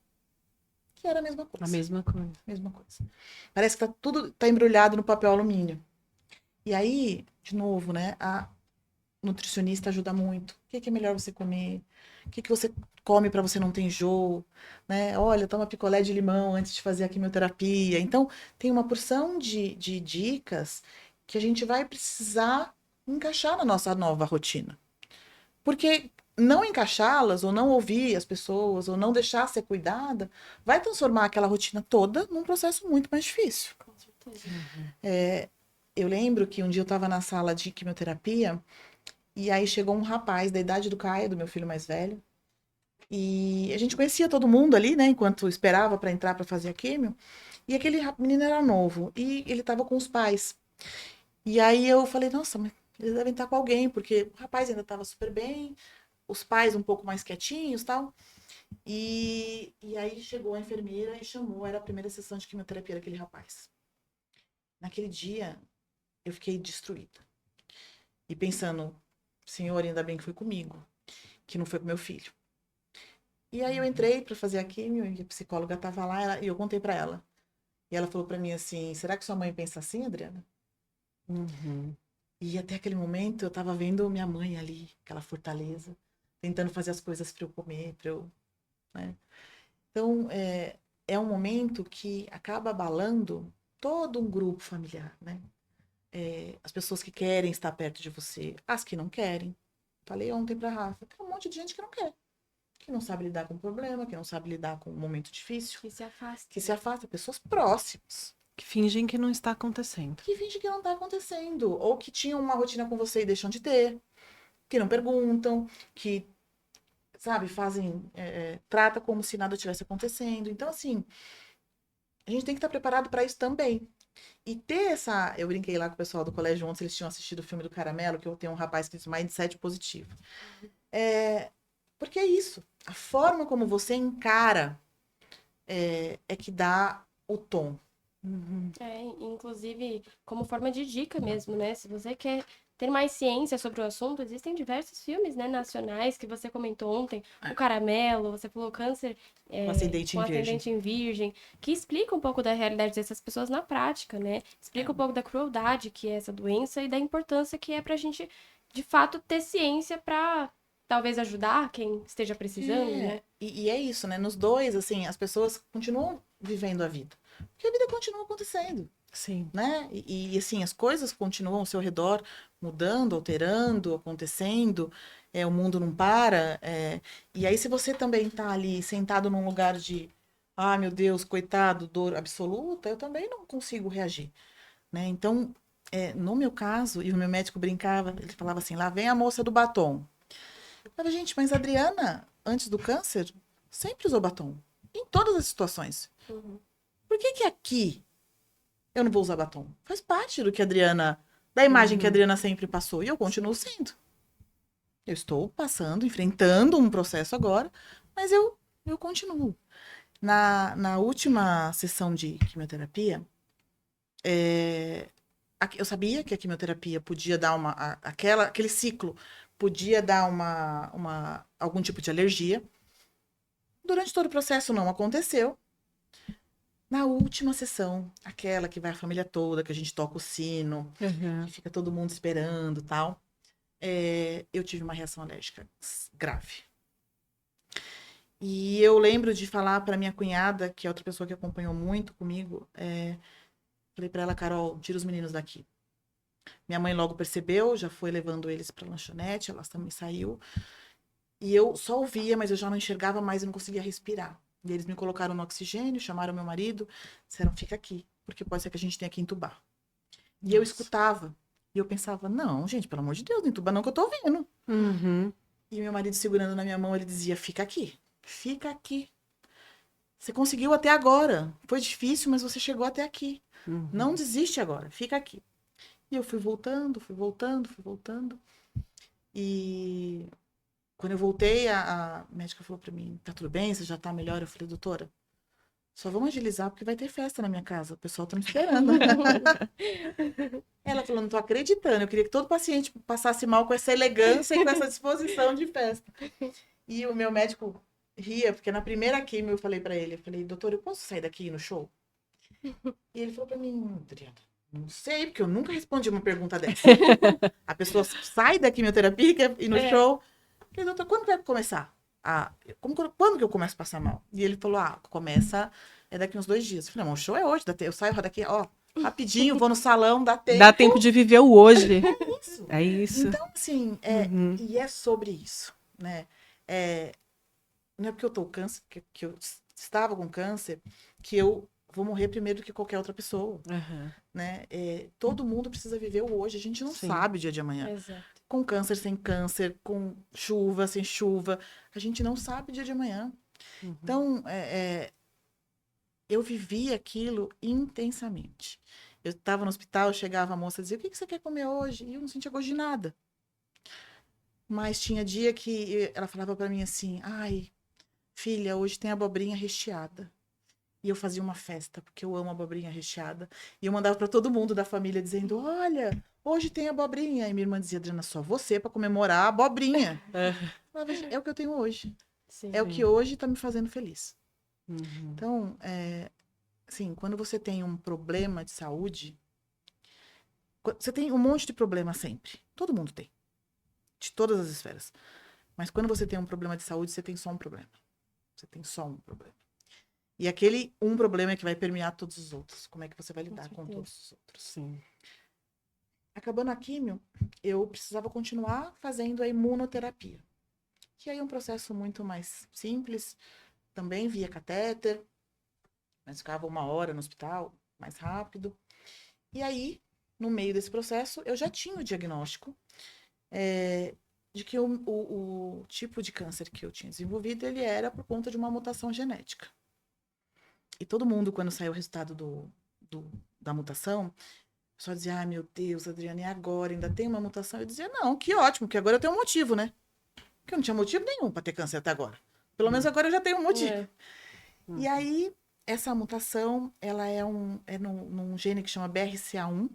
Speaker 3: que era a mesma coisa.
Speaker 1: A mesma coisa.
Speaker 3: Mesma coisa. Parece que tudo tá embrulhado no papel alumínio. E aí, de novo, né, a nutricionista ajuda muito. O que é melhor você comer? O que você come para você não ter enjoo? Né? Olha, toma picolé de limão antes de fazer a quimioterapia. Então, tem uma porção de dicas que a gente vai precisar encaixar na nossa nova rotina. Porque não encaixá-las, ou não ouvir as pessoas, ou não deixar ser cuidada, vai transformar aquela rotina toda num processo muito mais difícil.
Speaker 2: Com certeza.
Speaker 3: Eu lembro que um dia eu estava na sala de quimioterapia, e aí chegou um rapaz da idade do Caio, do meu filho mais velho, e a gente conhecia todo mundo ali, né, enquanto esperava para entrar para fazer a quimio, e aquele menino era novo, e ele estava com os pais. E aí eu falei, nossa, mas eles devem estar com alguém, porque o rapaz ainda estava super bem, os pais um pouco mais quietinhos e tal. E aí chegou a enfermeira e chamou, era a primeira sessão de quimioterapia daquele rapaz. Naquele dia, eu fiquei destruída. E pensando, Senhor, ainda bem que foi comigo, que não foi com meu filho. E aí eu entrei para fazer a quimio, e a psicóloga estava lá, e eu contei para ela. E ela falou para mim assim, será que sua mãe pensa assim, Adriana?
Speaker 1: Uhum.
Speaker 3: E até aquele momento eu estava vendo minha mãe ali, aquela fortaleza, tentando fazer as coisas para eu comer, para eu... Né? Então, é um momento que acaba abalando todo um grupo familiar, né? As pessoas que querem estar perto de você, as que não querem. Falei ontem pra Rafa, tem um monte de gente que não quer. Que não sabe lidar com o problema, que não sabe lidar com um momento difícil.
Speaker 2: Que se afasta.
Speaker 3: Que se afasta, pessoas próximas.
Speaker 1: Que fingem que não está acontecendo.
Speaker 3: Que fingem que não tá acontecendo. Ou que tinham uma rotina com você e deixam de ter. Que não perguntam, que, sabe, fazem... trata como se nada tivesse acontecendo. Então, assim, a gente tem que estar preparado para isso também. E ter essa... Eu brinquei lá com o pessoal do colégio ontem, eles tinham assistido o filme do Caramelo, que eu tenho um rapaz que tem mindset positivo. Porque é isso. A forma como você encara é que dá o tom.
Speaker 2: Inclusive, como forma de dica mesmo, né? Se você quer ter mais ciência sobre o assunto, existem diversos filmes, né, nacionais que você comentou ontem. O Caramelo, você falou Câncer
Speaker 3: Com ascendente
Speaker 2: com
Speaker 3: em virgem.
Speaker 2: ascendente em virgem, que explica um pouco da realidade dessas pessoas na prática, né? Explica um pouco da crueldade que é essa doença e da importância que é pra gente, de fato, ter ciência pra talvez ajudar quem esteja precisando, né?
Speaker 3: E é isso, né? Nos dois, assim, as pessoas continuam vivendo a vida. Porque a vida continua acontecendo,
Speaker 1: Sim.
Speaker 3: né? Assim, as coisas continuam ao seu redor mudando, alterando, acontecendo. O mundo não para. E aí, se você também tá ali sentado num lugar de, ah, meu Deus, coitado, dor absoluta, eu também não consigo reagir, né? Então, no meu caso, e o meu médico brincava, ele falava assim, lá vem a moça do batom. Eu falava, gente, mas a Adriana, antes do câncer, sempre usou batom. Em todas as situações. Por que aqui eu não vou usar batom? Faz parte do que a Adriana, da imagem que a Adriana sempre passou. E eu continuo sendo. Eu estou passando, enfrentando um processo agora, mas eu continuo. Na última sessão de quimioterapia, eu sabia que a quimioterapia podia dar aquele ciclo podia dar algum tipo de alergia. Durante todo o processo não aconteceu. Na última sessão, aquela que vai a família toda, que a gente toca o sino, que fica todo mundo esperando e tal, eu tive uma reação alérgica grave. E eu lembro de falar para minha cunhada, que é outra pessoa que acompanhou muito comigo, falei para ela, Carol, tira os meninos daqui. Minha mãe logo percebeu, já foi levando eles para a lanchonete, ela também saiu. E eu só ouvia, mas eu já não enxergava mais e não conseguia respirar. E eles me colocaram no oxigênio, chamaram meu marido, disseram, fica aqui, porque pode ser que a gente tenha que entubar. E eu escutava. E eu pensava, não, gente, pelo amor de Deus, não entuba não que eu tô ouvindo. E meu marido segurando na minha mão, ele dizia, fica aqui, fica aqui. Você conseguiu até agora. Foi difícil, mas você chegou até aqui. Não desiste agora, fica aqui. E eu fui voltando, fui voltando, fui voltando. E quando eu voltei, a médica falou pra mim, tá tudo bem? Você já tá melhor? Eu falei, doutora, só vamos agilizar porque vai ter festa na minha casa. O pessoal tá me esperando. Ela falou, não tô acreditando. Eu queria que todo paciente passasse mal com essa elegância e com essa disposição de festa. E o meu médico ria, porque na primeira quimio eu falei pra ele, eu falei, doutor, eu posso sair daqui e ir no show? E ele falou pra mim, Adriana, não sei, porque eu nunca respondi uma pergunta dessa. A pessoa sai da quimioterapia e quer ir no show. Eu falei, doutor, quando vai começar? Quando que eu começo a passar mal? E ele falou, começa daqui uns 2 dias. Eu falei, não, o show é hoje, eu saio daqui, rapidinho, vou no salão, dá tempo.
Speaker 1: Dá tempo de viver o hoje.
Speaker 3: Isso.
Speaker 1: É isso.
Speaker 3: Então, assim, e é sobre isso, né? Não é porque eu tô com câncer, que eu estava com câncer, que eu vou morrer primeiro do que qualquer outra pessoa, né? Todo mundo precisa viver o hoje, a gente não sabe o dia de amanhã.
Speaker 2: Exato.
Speaker 3: Com câncer, sem câncer, com chuva, sem chuva, a gente não sabe o dia de amanhã. Então, eu vivi aquilo intensamente. Eu estava no hospital, chegava a moça e dizia, o que você quer comer hoje? E eu não sentia gosto de nada. Mas tinha dia que ela falava para mim assim, ai, filha, hoje tem abobrinha recheada. E eu fazia uma festa, porque eu amo abobrinha recheada. E eu mandava para todo mundo da família dizendo, olha, hoje tem abobrinha. E minha irmã dizia, Adriana, só você para comemorar a abobrinha. É o que eu tenho hoje.
Speaker 2: Sim.
Speaker 3: É o que hoje está me fazendo feliz. Então, assim, quando você tem um problema de saúde, você tem um monte de problema sempre. Todo mundo tem. De todas as esferas. Mas quando você tem um problema de saúde, você tem só um problema. Você tem só um problema. E aquele um problema é que vai permear todos os outros. Como é que você vai lidar com todos os outros?
Speaker 1: Sim.
Speaker 3: Acabando a químio, eu precisava continuar fazendo a imunoterapia. Que aí é um processo muito mais simples, também via catéter, mas ficava 1 hora no hospital, mais rápido. E aí, no meio desse processo, eu já tinha o diagnóstico de que o tipo de câncer que eu tinha desenvolvido, ele era por conta de uma mutação genética. E todo mundo, quando saiu o resultado da mutação, só dizia, ai meu Deus, Adriana, e agora? Ainda tem uma mutação? Eu dizia, não, que ótimo, que agora eu tenho um motivo, né? Porque eu não tinha motivo nenhum para ter câncer até agora. Pelo menos agora eu já tenho um motivo.
Speaker 2: É.
Speaker 3: E aí, essa mutação, ela é num gene que chama BRCA1,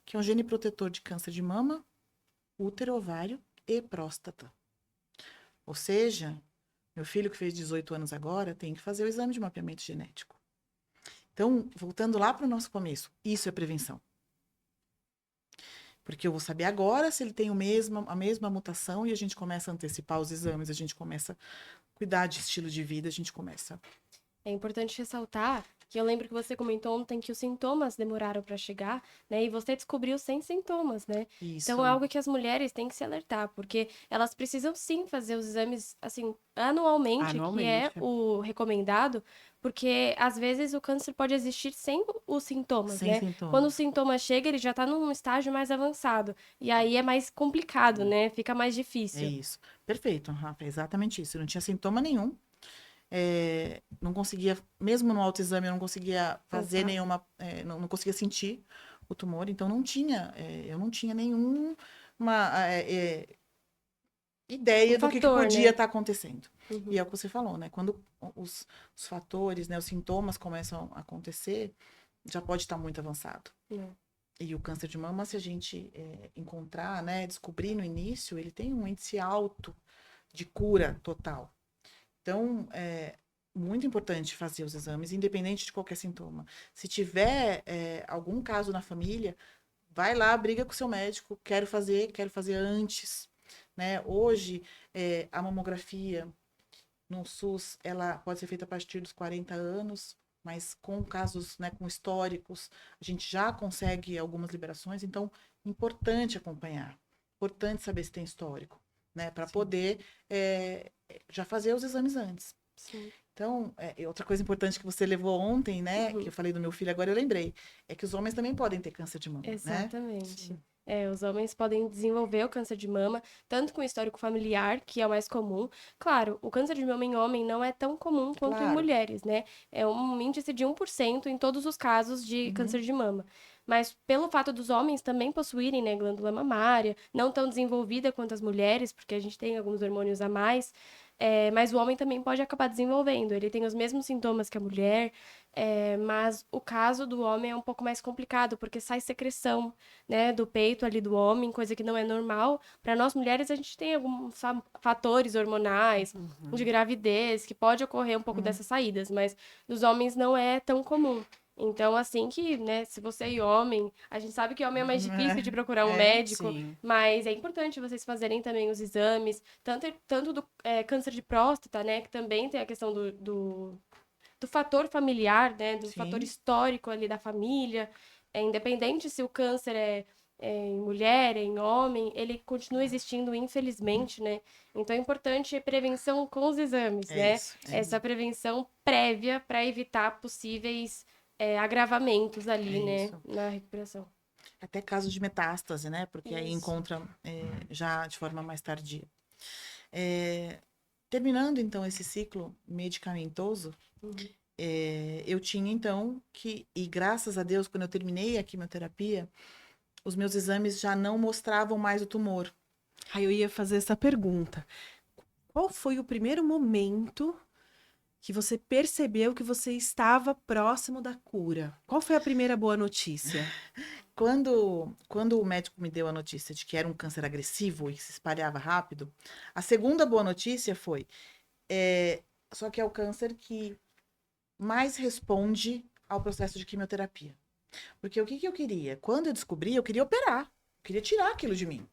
Speaker 3: que é um gene protetor de câncer de mama, útero, ovário e próstata. Ou seja, meu filho que fez 18 anos agora tem que fazer o exame de mapeamento genético. Então, voltando lá para o nosso começo, isso é prevenção. Porque eu vou saber agora se ele tem a mesma mutação e a gente começa a antecipar os exames, a gente começa a cuidar de estilo de vida, a gente começa.
Speaker 2: É importante ressaltar que eu lembro que você comentou ontem que os sintomas demoraram para chegar, né? E você descobriu sem sintomas, né?
Speaker 3: Isso.
Speaker 2: Então é algo que as mulheres têm que se alertar, porque elas precisam sim fazer os exames assim anualmente, que é o recomendado, porque às vezes o câncer pode existir sem os sintomas,
Speaker 3: Sem
Speaker 2: né?
Speaker 3: sintomas.
Speaker 2: Quando o sintoma chega, ele já está num estágio mais avançado. E aí é mais complicado, né? Fica mais difícil.
Speaker 3: É isso. Perfeito, Rafa, é exatamente isso. Eu não tinha sintoma nenhum. Não conseguia, mesmo no autoexame, eu não conseguia fazer nenhuma, não conseguia sentir o tumor, então eu não tinha nenhuma ideia do que podia estar acontecendo.
Speaker 2: Uhum.
Speaker 3: E é o que você falou, né? Quando os fatores, né, os sintomas começam a acontecer, já pode estar muito avançado. E o câncer de mama, se a gente encontrar, né, descobrir no início, ele tem um índice alto de cura total. Então, é muito importante fazer os exames, independente de qualquer sintoma. Se tiver algum caso na família, vai lá, briga com o seu médico, quero fazer antes. Né? Hoje, a mamografia no SUS, ela pode ser feita a partir dos 40 anos, mas com casos, né, com históricos, a gente já consegue algumas liberações, então, importante acompanhar, importante saber se tem histórico, né, para poder já fazer os exames antes.
Speaker 2: Sim.
Speaker 3: Então, outra coisa importante que você levou ontem, né, que eu falei do meu filho agora, eu lembrei, é que os homens também podem ter câncer de mama,
Speaker 2: Exatamente.
Speaker 3: né?
Speaker 2: Os homens podem desenvolver o câncer de mama, tanto com histórico familiar, que é o mais comum. Claro, o câncer de mama em homem não é tão comum quanto em mulheres, né? É um índice de 1% em todos os casos de câncer de mama. Mas pelo fato dos homens também possuírem, né, glândula mamária, não tão desenvolvida quanto as mulheres, porque a gente tem alguns hormônios a mais, mas o homem também pode acabar desenvolvendo. Ele tem os mesmos sintomas que a mulher, mas o caso do homem é um pouco mais complicado, porque sai secreção, né, do peito ali do homem, coisa que não é normal. Para nós mulheres, a gente tem alguns fatores hormonais de gravidez, que pode ocorrer um pouco dessas saídas, mas dos homens não é tão comum. Então, assim que, né, se você é homem, a gente sabe que homem é mais difícil de procurar um médico, mas é importante vocês fazerem também os exames, tanto do câncer de próstata, né, que também tem a questão do fator familiar, né, do fator histórico ali da família, independente se o câncer é em mulher, em homem, ele continua existindo, infelizmente, né? Então é importante a prevenção com os exames, né? Essa prevenção prévia para evitar possíveis agravamentos ali, né, na recuperação.
Speaker 3: Até casos de metástase, né? Porque aí encontra já de forma mais tardia. Terminando, então, esse ciclo medicamentoso, eu tinha, então, e graças a Deus, quando eu terminei a quimioterapia, os meus exames já não mostravam mais o tumor.
Speaker 1: Aí eu ia fazer essa pergunta. Qual foi o primeiro momento que você percebeu que você estava próximo da cura? Qual foi a primeira boa notícia?
Speaker 3: Quando o médico me deu a notícia de que era um câncer agressivo e que se espalhava rápido, a segunda boa notícia foi, só que é o câncer que mais responde ao processo de quimioterapia. Porque o que eu queria? Quando eu descobri, eu queria operar, eu queria tirar aquilo de mim.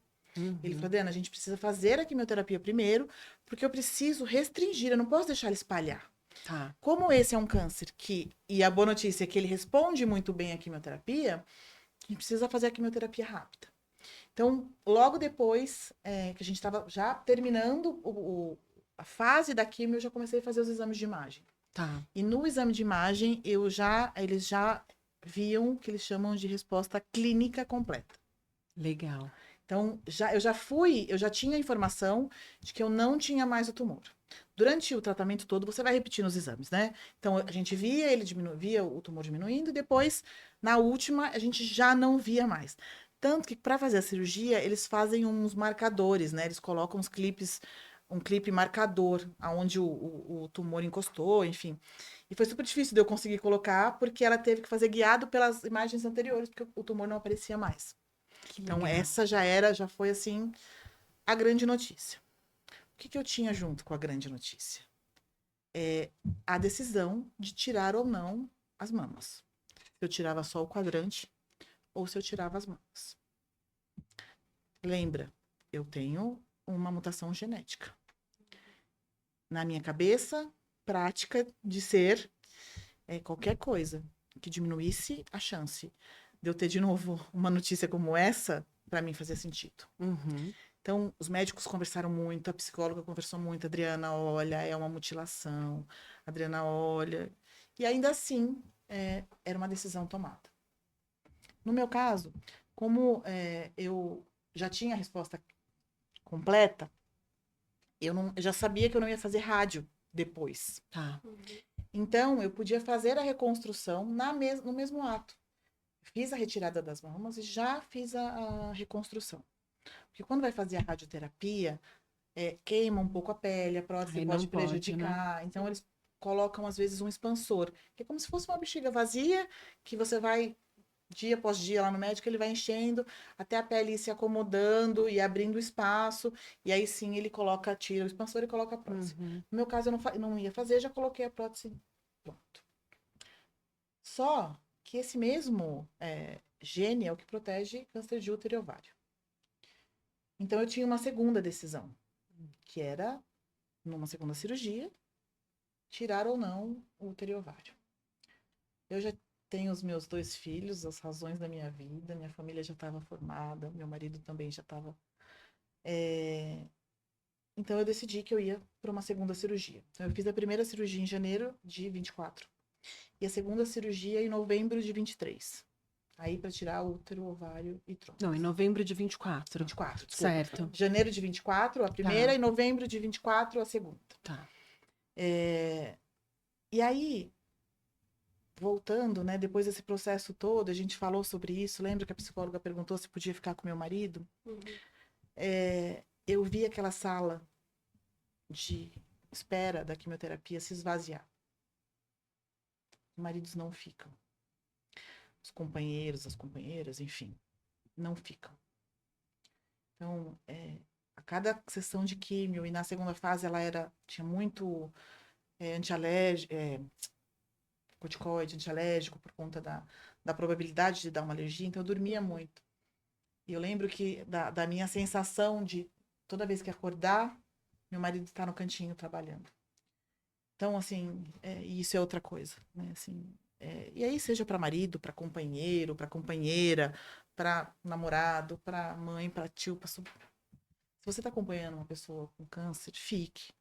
Speaker 3: Ele falou, Diana, a gente precisa fazer a quimioterapia primeiro, porque eu preciso restringir, eu não posso deixar ele espalhar.
Speaker 1: Tá.
Speaker 3: Como esse é um câncer e a boa notícia é que ele responde muito bem à quimioterapia, a gente precisa fazer a quimioterapia rápida. Então, logo depois que a gente estava já terminando a fase da quimio, eu já comecei a fazer os exames de imagem.
Speaker 1: Tá.
Speaker 3: E no exame de imagem, eles já viam o que eles chamam de resposta clínica completa.
Speaker 1: Legal.
Speaker 3: Então, eu já tinha a informação de que eu não tinha mais o tumor. Durante o tratamento todo, você vai repetindo os exames, né? Então, a gente via o tumor diminuindo, e depois, na última, a gente já não via mais. Tanto que, para fazer a cirurgia, eles fazem uns marcadores, né? Eles colocam uns clipes um clipe marcador, aonde o tumor encostou, enfim. E foi super difícil de eu conseguir colocar, porque ela teve que fazer guiado pelas imagens anteriores, porque o tumor não aparecia mais.
Speaker 1: Que
Speaker 3: Então,
Speaker 1: legal.
Speaker 3: essa já foi, assim, a grande notícia. O que eu tinha junto com a grande notícia? A decisão de tirar ou não as mamas. Se eu tirava só o quadrante ou se eu tirava as mamas. Lembra, eu tenho uma mutação genética. Na minha cabeça, prática de ser qualquer coisa que diminuísse a chance de eu ter de novo uma notícia como essa, para mim fazia sentido.
Speaker 1: Uhum.
Speaker 3: Então, os médicos conversaram muito, a psicóloga conversou muito, Adriana, olha, é uma mutilação, Adriana, olha. E ainda assim, era uma decisão tomada. No meu caso, como eu já tinha a resposta completa, eu já sabia que eu não ia fazer rádio depois.
Speaker 1: Tá.
Speaker 3: Então, eu podia fazer a reconstrução no mesmo ato. Fiz a retirada das mamas e já fiz a reconstrução. Porque quando vai fazer a radioterapia, queima um pouco a pele, a prótese
Speaker 1: Aí
Speaker 3: pode
Speaker 1: não pode,
Speaker 3: prejudicar. Então, eles colocam, às vezes, um expansor, que é como se fosse uma bexiga vazia, que você vai, dia após dia, lá no médico, ele vai enchendo, até a pele ir se acomodando e abrindo espaço, e aí sim ele tira o expansor e coloca a prótese.
Speaker 1: Uhum.
Speaker 3: No meu caso, eu não ia fazer, já coloquei a prótese pronto. Só que esse mesmo gene é o que protege câncer de útero e ovário. Então, eu tinha uma segunda decisão, que era, numa segunda cirurgia, tirar ou não o útero e ovário. Eu já tenho os meus 2 filhos, as razões da minha vida, minha família já estava formada, meu marido também já estava. Então, eu decidi que eu ia para uma segunda cirurgia. Então, eu fiz a primeira cirurgia em janeiro de 24 e a segunda cirurgia em novembro de 23. Aí, para tirar útero, ovário e tronco.
Speaker 1: Não, em novembro de 24.
Speaker 3: 24, desculpa.
Speaker 1: Certo.
Speaker 3: Janeiro de 24, a primeira, e novembro de 24, a segunda.
Speaker 1: Tá.
Speaker 3: E aí, voltando, né, depois desse processo todo, a gente falou sobre isso. Lembra que a psicóloga perguntou se podia ficar com meu marido?
Speaker 2: Uhum.
Speaker 3: Eu vi aquela sala de espera da quimioterapia se esvaziar. Os maridos não ficam. Os companheiros, as companheiras, enfim, não ficam. Então, a cada sessão de químio, e na segunda fase ela tinha muito antialérgico, corticoide, antialérgico, por conta da probabilidade de dar uma alergia, então eu dormia muito. E eu lembro que da minha sensação de toda vez que acordar, meu marido está no cantinho trabalhando. Então, assim, isso é outra coisa, né? Assim, e aí, seja para marido, para companheiro, para companheira, para namorado, para mãe, para tio, para sobrinho. Se você está acompanhando uma pessoa com câncer, fique.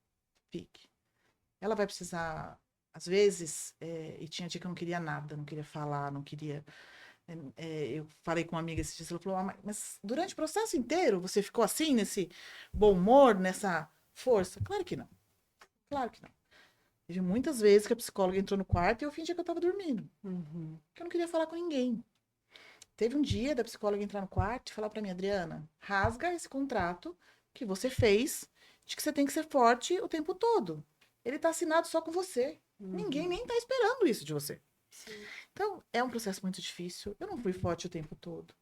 Speaker 3: Ela vai precisar, às vezes, e tinha dia que eu não queria nada, não queria falar, não queria. Eu falei com uma amiga esse dia, ela falou, mas durante o processo inteiro você ficou assim, nesse bom humor, nessa força? Claro que não. Claro que não. Teve muitas vezes que a psicóloga entrou no quarto e eu fingia que eu estava dormindo.
Speaker 1: Uhum.
Speaker 3: Que eu não queria falar com ninguém. Teve um dia da psicóloga entrar no quarto e falar para mim, Adriana, rasga esse contrato que você fez de que você tem que ser forte o tempo todo. Ele tá assinado só com você. Ninguém nem tá esperando isso de você.
Speaker 2: Sim.
Speaker 3: Então, é um processo muito difícil. Eu não fui forte o tempo todo.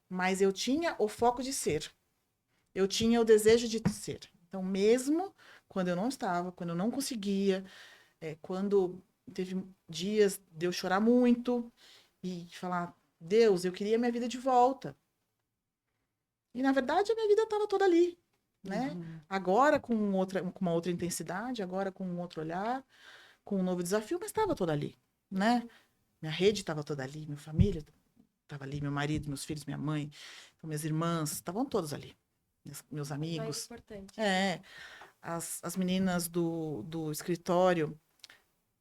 Speaker 3: Mas eu tinha o foco de ser. Eu tinha o desejo de ser. Então, mesmo quando eu não estava, quando eu não conseguia, quando teve dias de eu chorar muito e falar, Deus, eu queria minha vida de volta. E, na verdade, a minha vida estava toda ali. Né?
Speaker 1: Uhum.
Speaker 3: Agora com uma outra intensidade, agora com um outro olhar, com um novo desafio, mas estava toda ali. Né? Minha rede estava toda ali, minha família estava ali, meu marido, meus filhos, minha mãe, então, minhas irmãs, estavam todos ali. Meus amigos.
Speaker 2: Mais importante.
Speaker 3: As meninas do escritório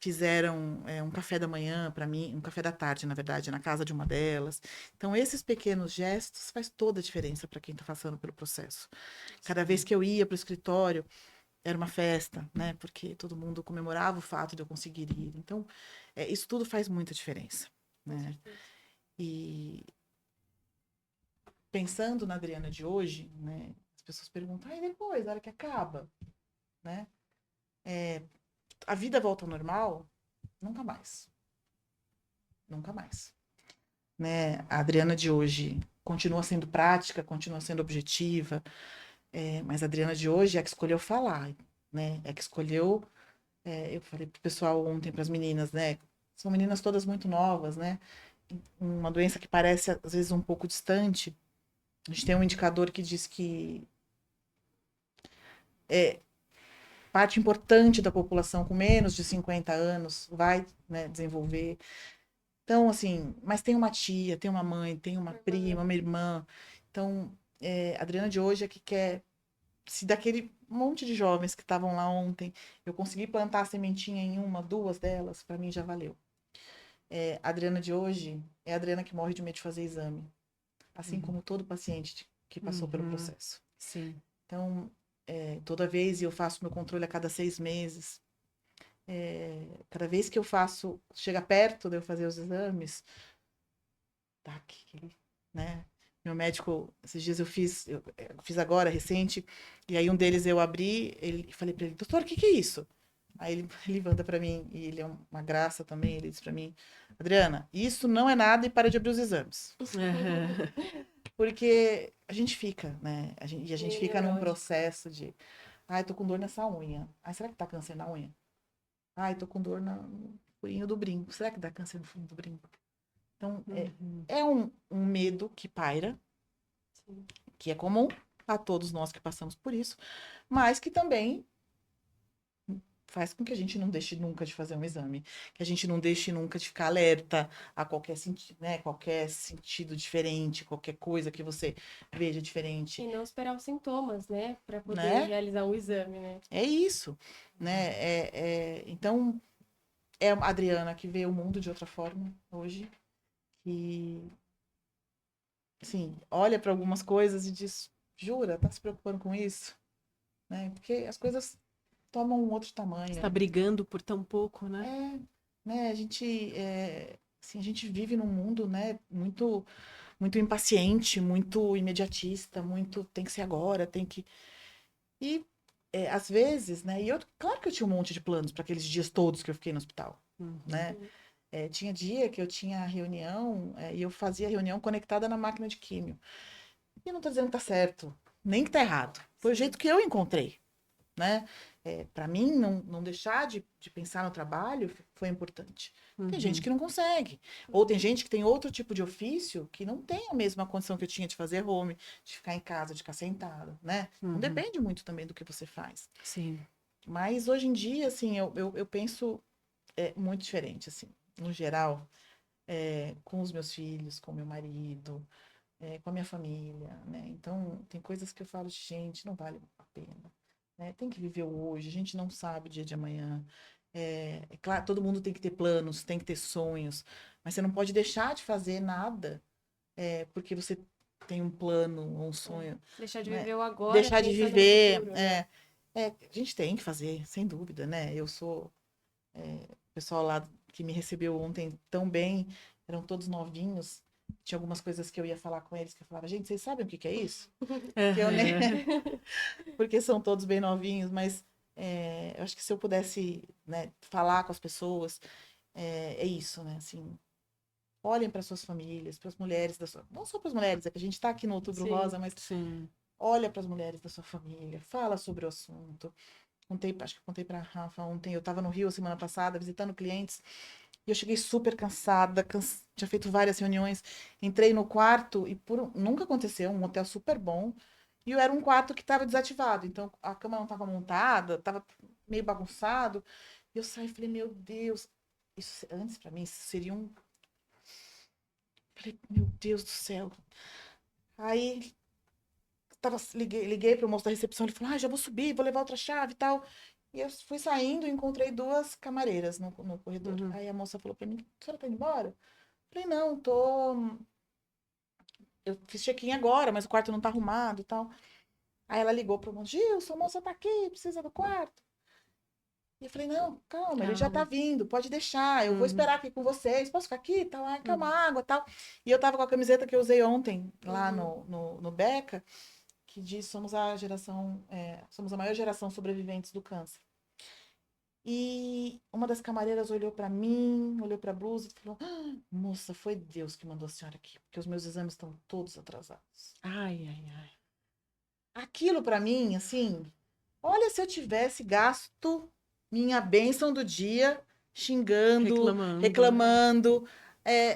Speaker 3: fizeram um café da manhã para mim, um café da tarde, na verdade, na casa de uma delas. Então, esses pequenos gestos faz toda a diferença para quem está passando pelo processo. Cada vez que eu ia para o escritório, era uma festa, né? Porque todo mundo comemorava o fato de eu conseguir ir. Então, isso tudo faz muita diferença, né? E pensando na Adriana de hoje, né? As pessoas perguntam, e depois, na hora que acaba? né? A vida volta ao normal? Nunca mais. Nunca mais. Né? A Adriana de hoje continua sendo prática, continua sendo objetiva, mas a Adriana de hoje é a que escolheu falar, né? É a que escolheu. Eu falei pro pessoal ontem, para as meninas, né? São meninas todas muito novas, né? Uma doença que parece, às vezes, um pouco distante. A gente tem um indicador que diz que parte importante da população com menos de 50 anos vai, né, desenvolver. Então, assim, mas tem uma tia, tem uma mãe, tem uma prima, uma irmã. Então, a Adriana de hoje é que quer, se daquele monte de jovens que estavam lá ontem, eu consegui plantar a sementinha em uma, duas delas, para mim já valeu. A Adriana de hoje é a Adriana que morre de medo de fazer exame. Assim como todo paciente que passou pelo processo.
Speaker 1: Sim.
Speaker 3: Então, toda vez eu faço meu controle a cada 6 meses. Cada vez que eu faço, chega perto de eu fazer os exames, tá aqui, né? Meu médico, esses dias eu fiz agora, recente, e aí um deles eu abri, falei para ele, doutor, o que é isso? Aí ele levanta para mim, e ele é uma graça também, ele disse para mim, Adriana, isso não é nada e para de abrir os exames. Porque a gente fica, né? A gente fica num processo de, ai, tô com dor nessa unha. Ai, será que tá câncer na unha? Ai, tô com dor no furinho do brinco. Será que dá câncer no furinho do brinco? Então, é um medo que paira, que é comum a todos nós que passamos por isso, mas que também faz com que a gente não deixe nunca de fazer um exame, que a gente não deixe nunca de ficar alerta a qualquer sentido, né? Qualquer sentido diferente, qualquer coisa que você veja diferente.
Speaker 2: E não esperar os sintomas, né? Para poder
Speaker 3: Né?
Speaker 2: realizar um exame, né?
Speaker 3: É isso, né? Então, é a Adriana que vê o mundo de outra forma hoje, que, assim, olha para algumas coisas e diz, jura, tá se preocupando com isso? Né? Porque as coisas tomam um outro tamanho.
Speaker 1: Está brigando por tão pouco, né?
Speaker 3: Né? Assim, a gente vive num mundo, né, muito, muito impaciente, muito imediatista, muito tem que ser agora, tem que. E às vezes, né? Claro que eu tinha um monte de planos para aqueles dias todos que eu fiquei no hospital, né? Tinha dia que eu tinha reunião e eu fazia reunião conectada na máquina de químio. E eu não tô dizendo que tá certo, nem que tá errado. Foi o jeito que eu encontrei, né? Para mim, não deixar de pensar no trabalho foi importante. Tem gente que não consegue. Ou tem gente que tem outro tipo de ofício que não tem a mesma condição que eu tinha de fazer home, de ficar em casa, de ficar sentada, né? Não depende muito também do que você faz.
Speaker 1: Sim.
Speaker 3: Mas hoje em dia, assim, eu penso muito diferente, assim, no geral, com os meus filhos, com meu marido, com a minha família, né? Então, tem coisas que eu falo, gente, não vale a pena. Né? Tem que viver o hoje, a gente não sabe o dia de amanhã. É claro, todo mundo tem que ter planos, tem que ter sonhos, mas você não pode deixar de fazer nada porque você tem um plano, um sonho.
Speaker 2: Deixar de
Speaker 3: né?
Speaker 2: viver o agora.
Speaker 3: Deixar de viver.
Speaker 2: Futuro, né?
Speaker 3: A gente tem que fazer, sem dúvida, né? Eu sou. O pessoal lá que me recebeu ontem tão bem, eram todos novinhos. Tinha algumas coisas que eu ia falar com eles que eu falava, gente, vocês sabem o que é isso? Que eu nem... Porque são todos bem novinhos, mas eu acho que se eu pudesse, né, falar com as pessoas, é isso, né? Assim, olhem para suas famílias, para as mulheres da sua. Não só para as mulheres, é que a gente está aqui no Outubro Rosa, mas olha para as mulheres da sua família, fala sobre o assunto. Acho que eu contei para a Rafa ontem, eu estava no Rio a semana passada, visitando clientes. E eu cheguei super cansada, tinha feito várias reuniões. Entrei no quarto e nunca aconteceu, um hotel super bom. E era um quarto que estava desativado. Então a cama não estava montada, estava meio bagunçado. E eu saí e falei, meu Deus, isso antes para mim isso seria um. Falei, meu Deus do céu. Aí liguei para o moço da recepção, ele falou, já vou subir, vou levar outra chave e tal. E eu fui saindo e encontrei duas camareiras no corredor. Aí a moça falou pra mim, a senhora tá indo embora? Eu falei, não, tô... Eu fiz check-in agora, mas o quarto não tá arrumado e tal. Aí ela ligou pro moço, Gilson, a moça tá aqui, precisa do quarto. E eu falei, não, calma, ele já tá vindo, pode deixar, eu vou esperar aqui com vocês, posso ficar aqui? Tal, quer uma água e tal. E eu tava com a camiseta que eu usei ontem lá no Beca, que diz somos a geração, somos a maior geração sobreviventes do câncer. E uma das camareiras olhou para mim, olhou para a blusa e falou: moça, foi Deus que mandou a senhora aqui, porque os meus exames estão todos atrasados.
Speaker 1: Ai, ai, ai.
Speaker 3: Aquilo para mim, assim, olha, se eu tivesse gasto minha bênção do dia xingando, reclamando.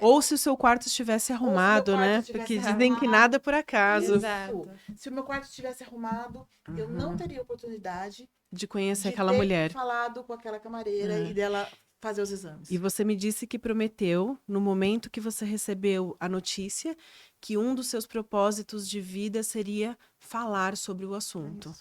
Speaker 1: Ou se o seu quarto estivesse arrumado, né?
Speaker 3: Estivesse
Speaker 1: Porque
Speaker 3: arrumado.
Speaker 1: dizem que nada por acaso.
Speaker 2: Exato.
Speaker 3: Se o meu quarto estivesse arrumado, eu não teria oportunidade
Speaker 1: de conhecer
Speaker 3: de
Speaker 1: aquela
Speaker 3: ter
Speaker 1: mulher.
Speaker 3: falado com aquela camareira e dela fazer os exames.
Speaker 1: E você me disse que prometeu, no momento que você recebeu a notícia, que um dos seus propósitos de vida seria falar sobre o assunto.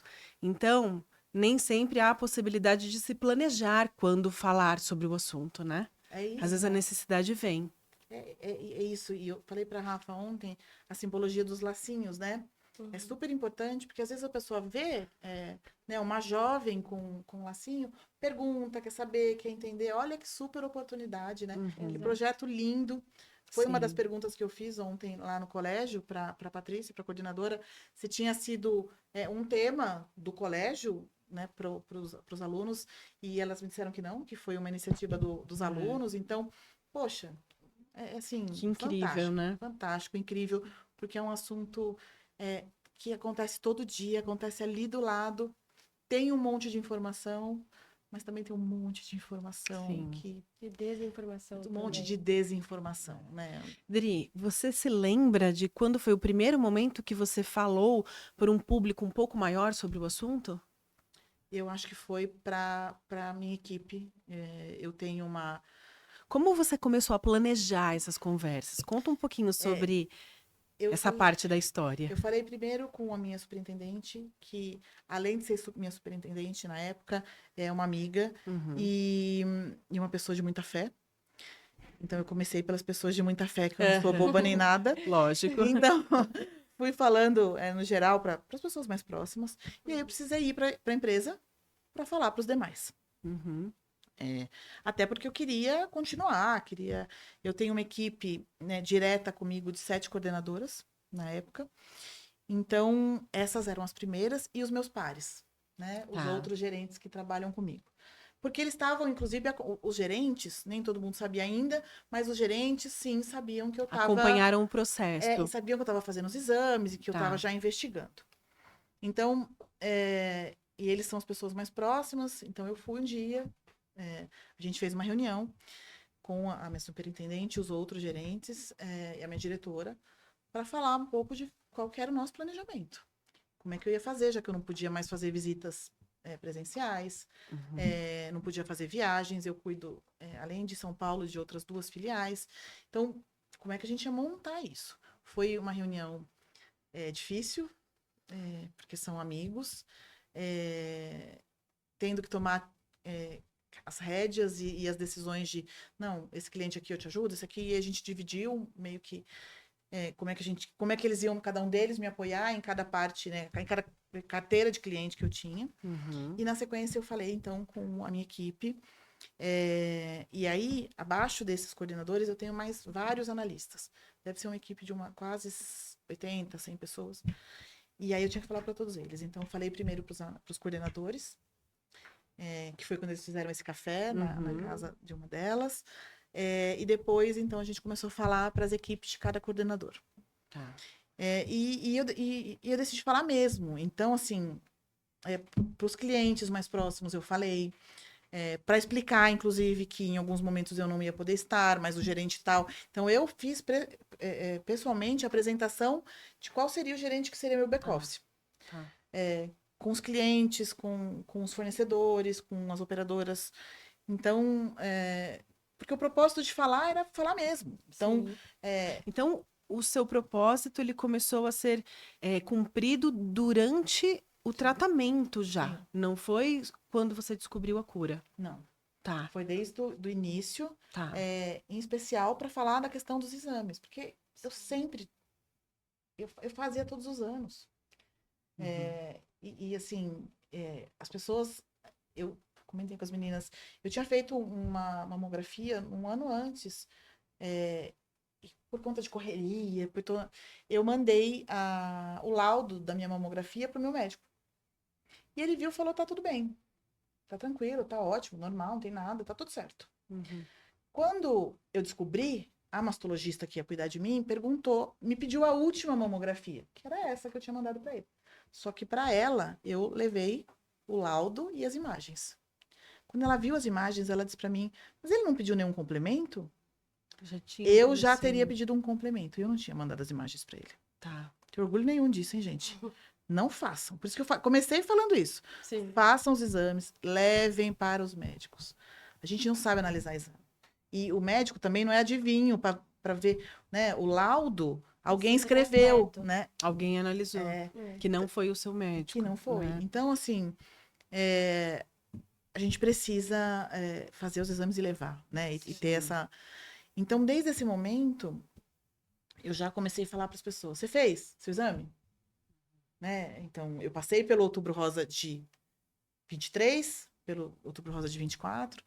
Speaker 1: Então, nem sempre há a possibilidade de se planejar quando falar sobre o assunto, né?
Speaker 3: É isso,
Speaker 1: às vezes a necessidade vem.
Speaker 3: É isso. E eu falei para a Rafa ontem a simbologia dos lacinhos, né? É super importante, porque às vezes a pessoa vê né, uma jovem com um lacinho, pergunta, quer saber, quer entender. Olha que super oportunidade, né? Que projeto lindo. Foi uma das perguntas que eu fiz ontem lá no colégio para a Patrícia, para a coordenadora, se tinha sido um tema do colégio, né, para os alunos, e elas me disseram que não, que foi uma iniciativa dos alunos. Então, poxa, assim,
Speaker 1: que incrível,
Speaker 3: fantástico,
Speaker 1: né?
Speaker 3: Fantástico, incrível, porque é um assunto que acontece todo dia, acontece ali do lado, tem um monte de informação, mas também tem um monte de informação
Speaker 2: de desinformação.
Speaker 3: Um monte de desinformação, né?
Speaker 1: Dri, você se lembra de quando foi o primeiro momento que você falou para um público um pouco maior sobre o assunto?
Speaker 3: Eu acho que foi para a minha equipe. Eu tenho uma...
Speaker 1: Como você começou a planejar essas conversas? Conta um pouquinho sobre essa parte da história.
Speaker 3: Eu falei primeiro com a minha superintendente, que além de ser minha superintendente na época, é uma amiga e uma pessoa de muita fé. Então eu comecei pelas pessoas de muita fé, que eu não sou boba nem nada.
Speaker 1: Lógico.
Speaker 3: Então fui falando no geral para as pessoas mais próximas. E aí eu precisei ir para a empresa para falar para os demais. Até porque eu queria continuar, eu tenho uma equipe, né, direta comigo de 7 coordenadoras na época. Então, essas eram as primeiras e os meus pares, né? Os outros gerentes que trabalham comigo. Porque eles estavam, inclusive, os gerentes, nem todo mundo sabia ainda, mas os gerentes, sim, sabiam que eu estava...
Speaker 1: Acompanharam o processo.
Speaker 3: Sabiam que eu estava fazendo os exames e que eu estava já investigando. Então, e eles são as pessoas mais próximas, então eu fui um dia... a gente fez uma reunião com a minha superintendente, os outros gerentes e a minha diretora, para falar um pouco de qual que era o nosso planejamento. Como é que eu ia fazer, já que eu não podia mais fazer visitas presenciais, não podia fazer viagens, eu cuido, além de São Paulo, de outras 2 filiais. Então, como é que a gente ia montar isso? Foi uma reunião difícil, porque são amigos, tendo que tomar... as rédeas e as decisões de, não, esse cliente aqui eu te ajudo, esse aqui a gente dividiu meio que como é que eles iam, cada um deles me apoiar em cada parte, né, em cada carteira de cliente que eu tinha. E na sequência eu falei então com a minha equipe, e aí abaixo desses coordenadores eu tenho mais vários analistas, deve ser uma equipe de quase 80, 100 pessoas, e aí eu tinha que falar para todos eles. Então eu falei primeiro para os coordenadores, que foi quando eles fizeram esse café na casa de uma delas. E depois, então, a gente começou a falar para as equipes de cada coordenador. E eu decidi falar mesmo. Então, assim, para os clientes mais próximos eu falei, para explicar, inclusive, que em alguns momentos eu não ia poder estar, mas o gerente tal. Então, eu fiz pessoalmente a apresentação de qual seria o gerente que seria meu back-office. Com os clientes, com os fornecedores, com as operadoras. Então, porque o propósito de falar era falar mesmo. Então,
Speaker 1: então o seu propósito ele começou a ser cumprido durante o tratamento já. Sim. Não foi quando você descobriu a cura.
Speaker 3: Não. Foi desde o início, em especial para falar da questão dos exames. Porque eu sempre... Eu fazia todos os anos. Assim, as pessoas... Eu comentei com as meninas, eu tinha feito uma mamografia um ano antes, por conta de correria, eu mandei o laudo da minha mamografia pro meu médico. E ele viu e falou, tá tudo bem. Tá tranquilo, tá ótimo, normal, não tem nada, tá tudo certo.
Speaker 1: Uhum.
Speaker 3: Quando eu descobri, a mastologista que ia cuidar de mim me pediu a última mamografia, que era essa que eu tinha mandado para ele. Só que para ela, eu levei o laudo e as imagens. Quando ela viu as imagens, ela disse para mim, mas ele não pediu nenhum complemento? Eu já teria pedido um complemento e eu não tinha mandado as imagens para ele.
Speaker 1: Tá.
Speaker 3: Não tenho orgulho nenhum disso, hein, gente? Não façam. Por isso que eu comecei falando isso.
Speaker 2: Sim.
Speaker 3: Façam os exames, levem para os médicos. A gente não sabe analisar exame. E o médico também não é adivinho para ver, né? O laudo, alguém escreveu, né?
Speaker 1: Alguém analisou. Que não foi o seu médico.
Speaker 3: Que não foi.
Speaker 1: Né?
Speaker 3: Então, assim, a gente precisa fazer os exames e levar, né? E ter essa... Então, desde esse momento, eu já comecei a falar para as pessoas, você fez seu exame? Né? Então, eu passei pelo Outubro Rosa de 23, pelo Outubro Rosa de 24.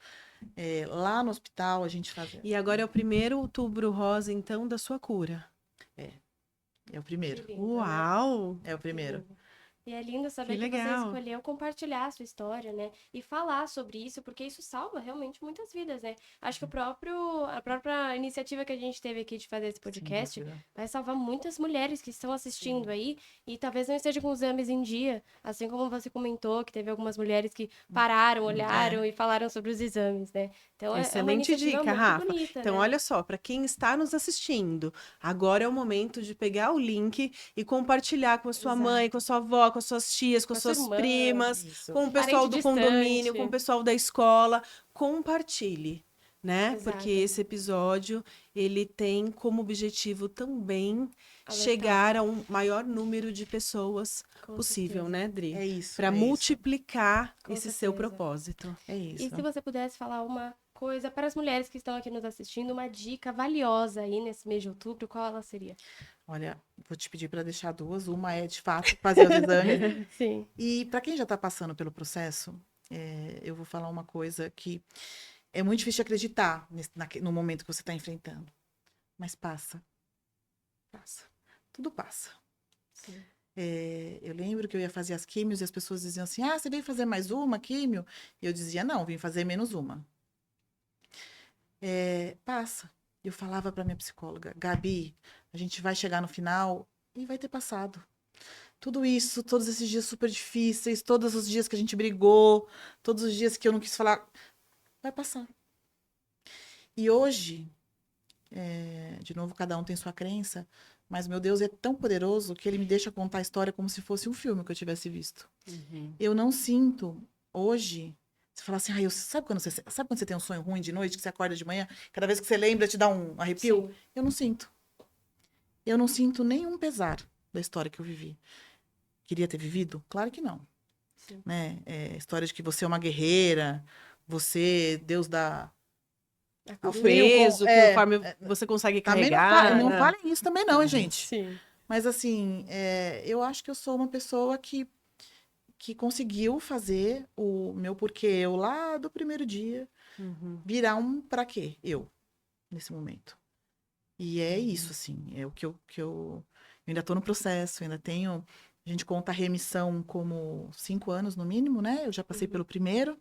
Speaker 3: Lá no hospital a gente fazia.
Speaker 1: E agora é o primeiro Outubro Rosa, então, da sua cura.
Speaker 3: É o primeiro.
Speaker 2: Lindo,
Speaker 1: Uau!
Speaker 3: É o primeiro.
Speaker 2: E é lindo saber que você escolheu compartilhar a sua história, né? E falar sobre isso, porque isso salva realmente muitas vidas, né? Acho que a própria iniciativa que a gente teve aqui de fazer esse podcast vai salvar muitas mulheres que estão assistindo aí e talvez não estejam com os exames em dia, assim como você comentou, que teve algumas mulheres que pararam, olharam e falaram sobre os exames, né? Então,
Speaker 1: excelente dica, Rafa.
Speaker 2: Bonita,
Speaker 1: então,
Speaker 2: né?
Speaker 1: olha só, para quem está nos assistindo, agora é o momento de pegar o link e compartilhar com a sua mãe, com a sua avó, com as suas tias, com as suas primas, com o pessoal do condomínio, com o pessoal da escola. Compartilhe, né?
Speaker 2: Exato.
Speaker 1: Porque esse episódio, ele tem como objetivo também chegar a um maior número de pessoas possível, né, Dri?
Speaker 3: É isso.
Speaker 1: Para multiplicar esse seu
Speaker 2: certeza.
Speaker 1: propósito.
Speaker 3: É isso.
Speaker 2: E se você pudesse falar uma coisa para as mulheres que estão aqui nos assistindo, uma dica valiosa aí nesse mês de outubro, qual ela seria?
Speaker 3: Olha, vou te pedir para deixar duas. Uma é, de fato, fazer os exames.
Speaker 2: Sim.
Speaker 3: E para quem já está passando pelo processo, eu vou falar uma coisa que é muito difícil de acreditar no momento que você está enfrentando. Mas passa. Passa. Tudo passa.
Speaker 2: Sim.
Speaker 3: Eu lembro que eu ia fazer as químios e as pessoas diziam assim, você veio fazer mais uma químio? E eu dizia, não, vim fazer menos uma. Passa. Eu falava para minha psicóloga, Gabi, a gente vai chegar no final e vai ter passado. Tudo isso, todos esses dias super difíceis, todos os dias que a gente brigou, todos os dias que eu não quis falar, vai passar. E hoje, de novo, cada um tem sua crença, mas meu Deus é tão poderoso que ele me deixa contar a história como se fosse um filme que eu tivesse visto.
Speaker 1: Uhum.
Speaker 3: Eu não sinto hoje... Você fala assim, sabe quando você tem um sonho ruim de noite, que você acorda de manhã, cada vez que você lembra te dá um arrepio? Sim. Eu não sinto. Eu não sinto nenhum pesar da história que eu vivi. Queria ter vivido? Claro que não.
Speaker 2: Sim.
Speaker 3: Né? História de que você é uma guerreira, Deus dá
Speaker 1: o peso, conforme você consegue carregar.
Speaker 3: Não falem isso também não, gente.
Speaker 2: Sim.
Speaker 3: Mas assim, eu acho que eu sou uma pessoa que conseguiu fazer o meu porquê eu lá do primeiro dia virar um pra quê? Eu, nesse momento. E é isso, assim, é o que eu ainda tô no processo, ainda tenho, a gente conta a remissão como 5 anos no mínimo, né? Eu já passei pelo primeiro,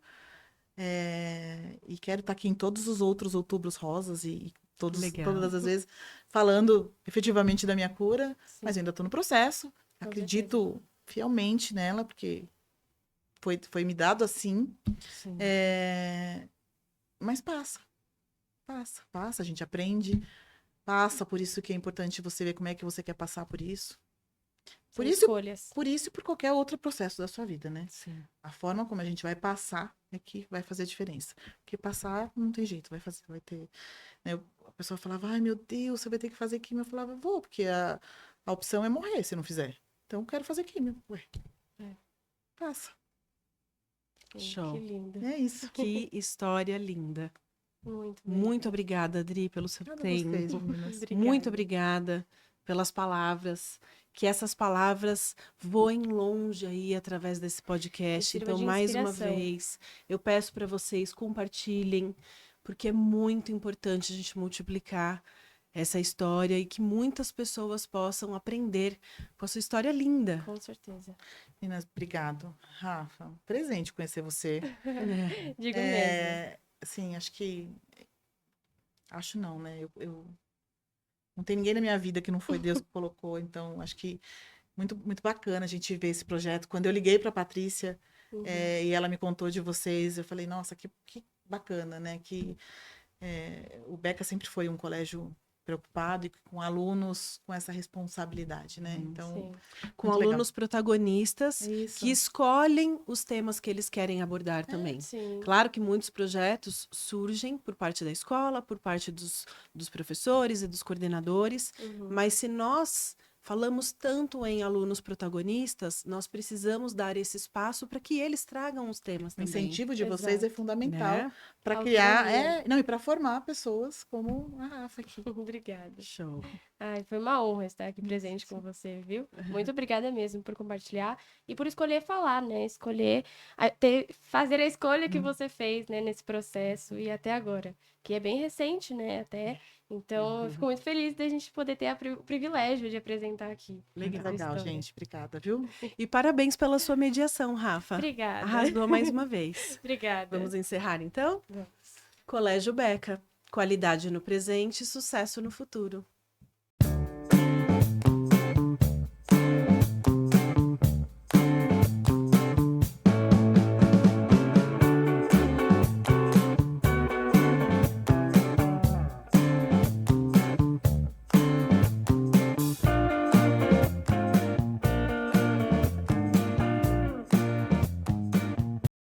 Speaker 3: e quero estar aqui em todos os outros outubros rosas e todas as vezes falando efetivamente da minha cura, mas eu ainda tô no processo, acredito fielmente nela, porque foi me dado assim. Mas passa, a gente aprende, passa, por isso que é importante você ver como é que você quer passar por isso. Por isso e por qualquer outro processo da sua vida, né?
Speaker 1: Sim.
Speaker 3: A forma como a gente vai passar é que vai fazer a diferença. Porque passar não tem jeito, vai ter... Né? A pessoa falava, ai meu Deus, você vai ter que fazer químio. Eu falava, vou, porque a opção é morrer se não fizer. Então eu quero fazer químio. Ué. Passa.
Speaker 1: Show.
Speaker 2: Que lindo.
Speaker 3: É isso.
Speaker 1: Que história linda.
Speaker 2: Muito
Speaker 1: obrigada, Adri, pelo seu tempo.
Speaker 3: Vocês,
Speaker 1: muito obrigada pelas palavras. Que essas palavras voem longe aí através desse podcast. Então, mais uma vez, eu peço para vocês compartilhem, porque é muito importante a gente multiplicar essa história e que muitas pessoas possam aprender com a sua história linda.
Speaker 2: Com certeza.
Speaker 3: Meninas, obrigado. Rafa, presente conhecer você.
Speaker 2: Digo mesmo.
Speaker 3: Assim, acho que... Acho não, né? Não tem ninguém na minha vida que não foi Deus que colocou, então acho que muito, muito bacana a gente ver esse projeto. Quando eu liguei para a Patrícia e ela me contou de vocês, eu falei, nossa, que bacana, né? Que o Beca sempre foi um colégio preocupado e com alunos com essa responsabilidade, né? Então,
Speaker 2: Sim.
Speaker 1: Com
Speaker 3: muito
Speaker 1: alunos
Speaker 3: legal.
Speaker 1: protagonistas
Speaker 3: Isso.
Speaker 1: que escolhem os temas que eles querem abordar também.
Speaker 2: Sim.
Speaker 1: Claro que muitos projetos surgem por parte da escola, por parte dos professores e dos coordenadores, mas se nós falamos tanto em alunos protagonistas, nós precisamos dar esse espaço para que eles tragam os temas
Speaker 3: O
Speaker 1: também.
Speaker 3: incentivo de vocês é
Speaker 2: Exato.
Speaker 3: fundamental
Speaker 1: Né?
Speaker 3: para criar,
Speaker 2: Autonomia.
Speaker 3: não, e para formar pessoas como a Rafa aqui.
Speaker 2: Obrigada.
Speaker 1: Show.
Speaker 2: Ai, foi uma honra estar aqui presente com você, viu? Muito obrigada mesmo por compartilhar e por escolher falar, né? Escolher fazer a escolha que você fez, né, nesse processo e até agora, que é bem recente, né? Até. Então, eu fico muito feliz da gente poder ter o privilégio de apresentar aqui.
Speaker 3: Muito
Speaker 2: essa
Speaker 3: legal,
Speaker 2: história.
Speaker 3: gente. Obrigada, viu?
Speaker 1: E parabéns pela sua mediação, Rafa.
Speaker 2: Obrigada.
Speaker 1: Arrasou mais uma vez.
Speaker 2: Obrigada.
Speaker 1: Vamos encerrar, então?
Speaker 2: Vamos.
Speaker 1: Colégio Beca. Qualidade no presente, sucesso no futuro.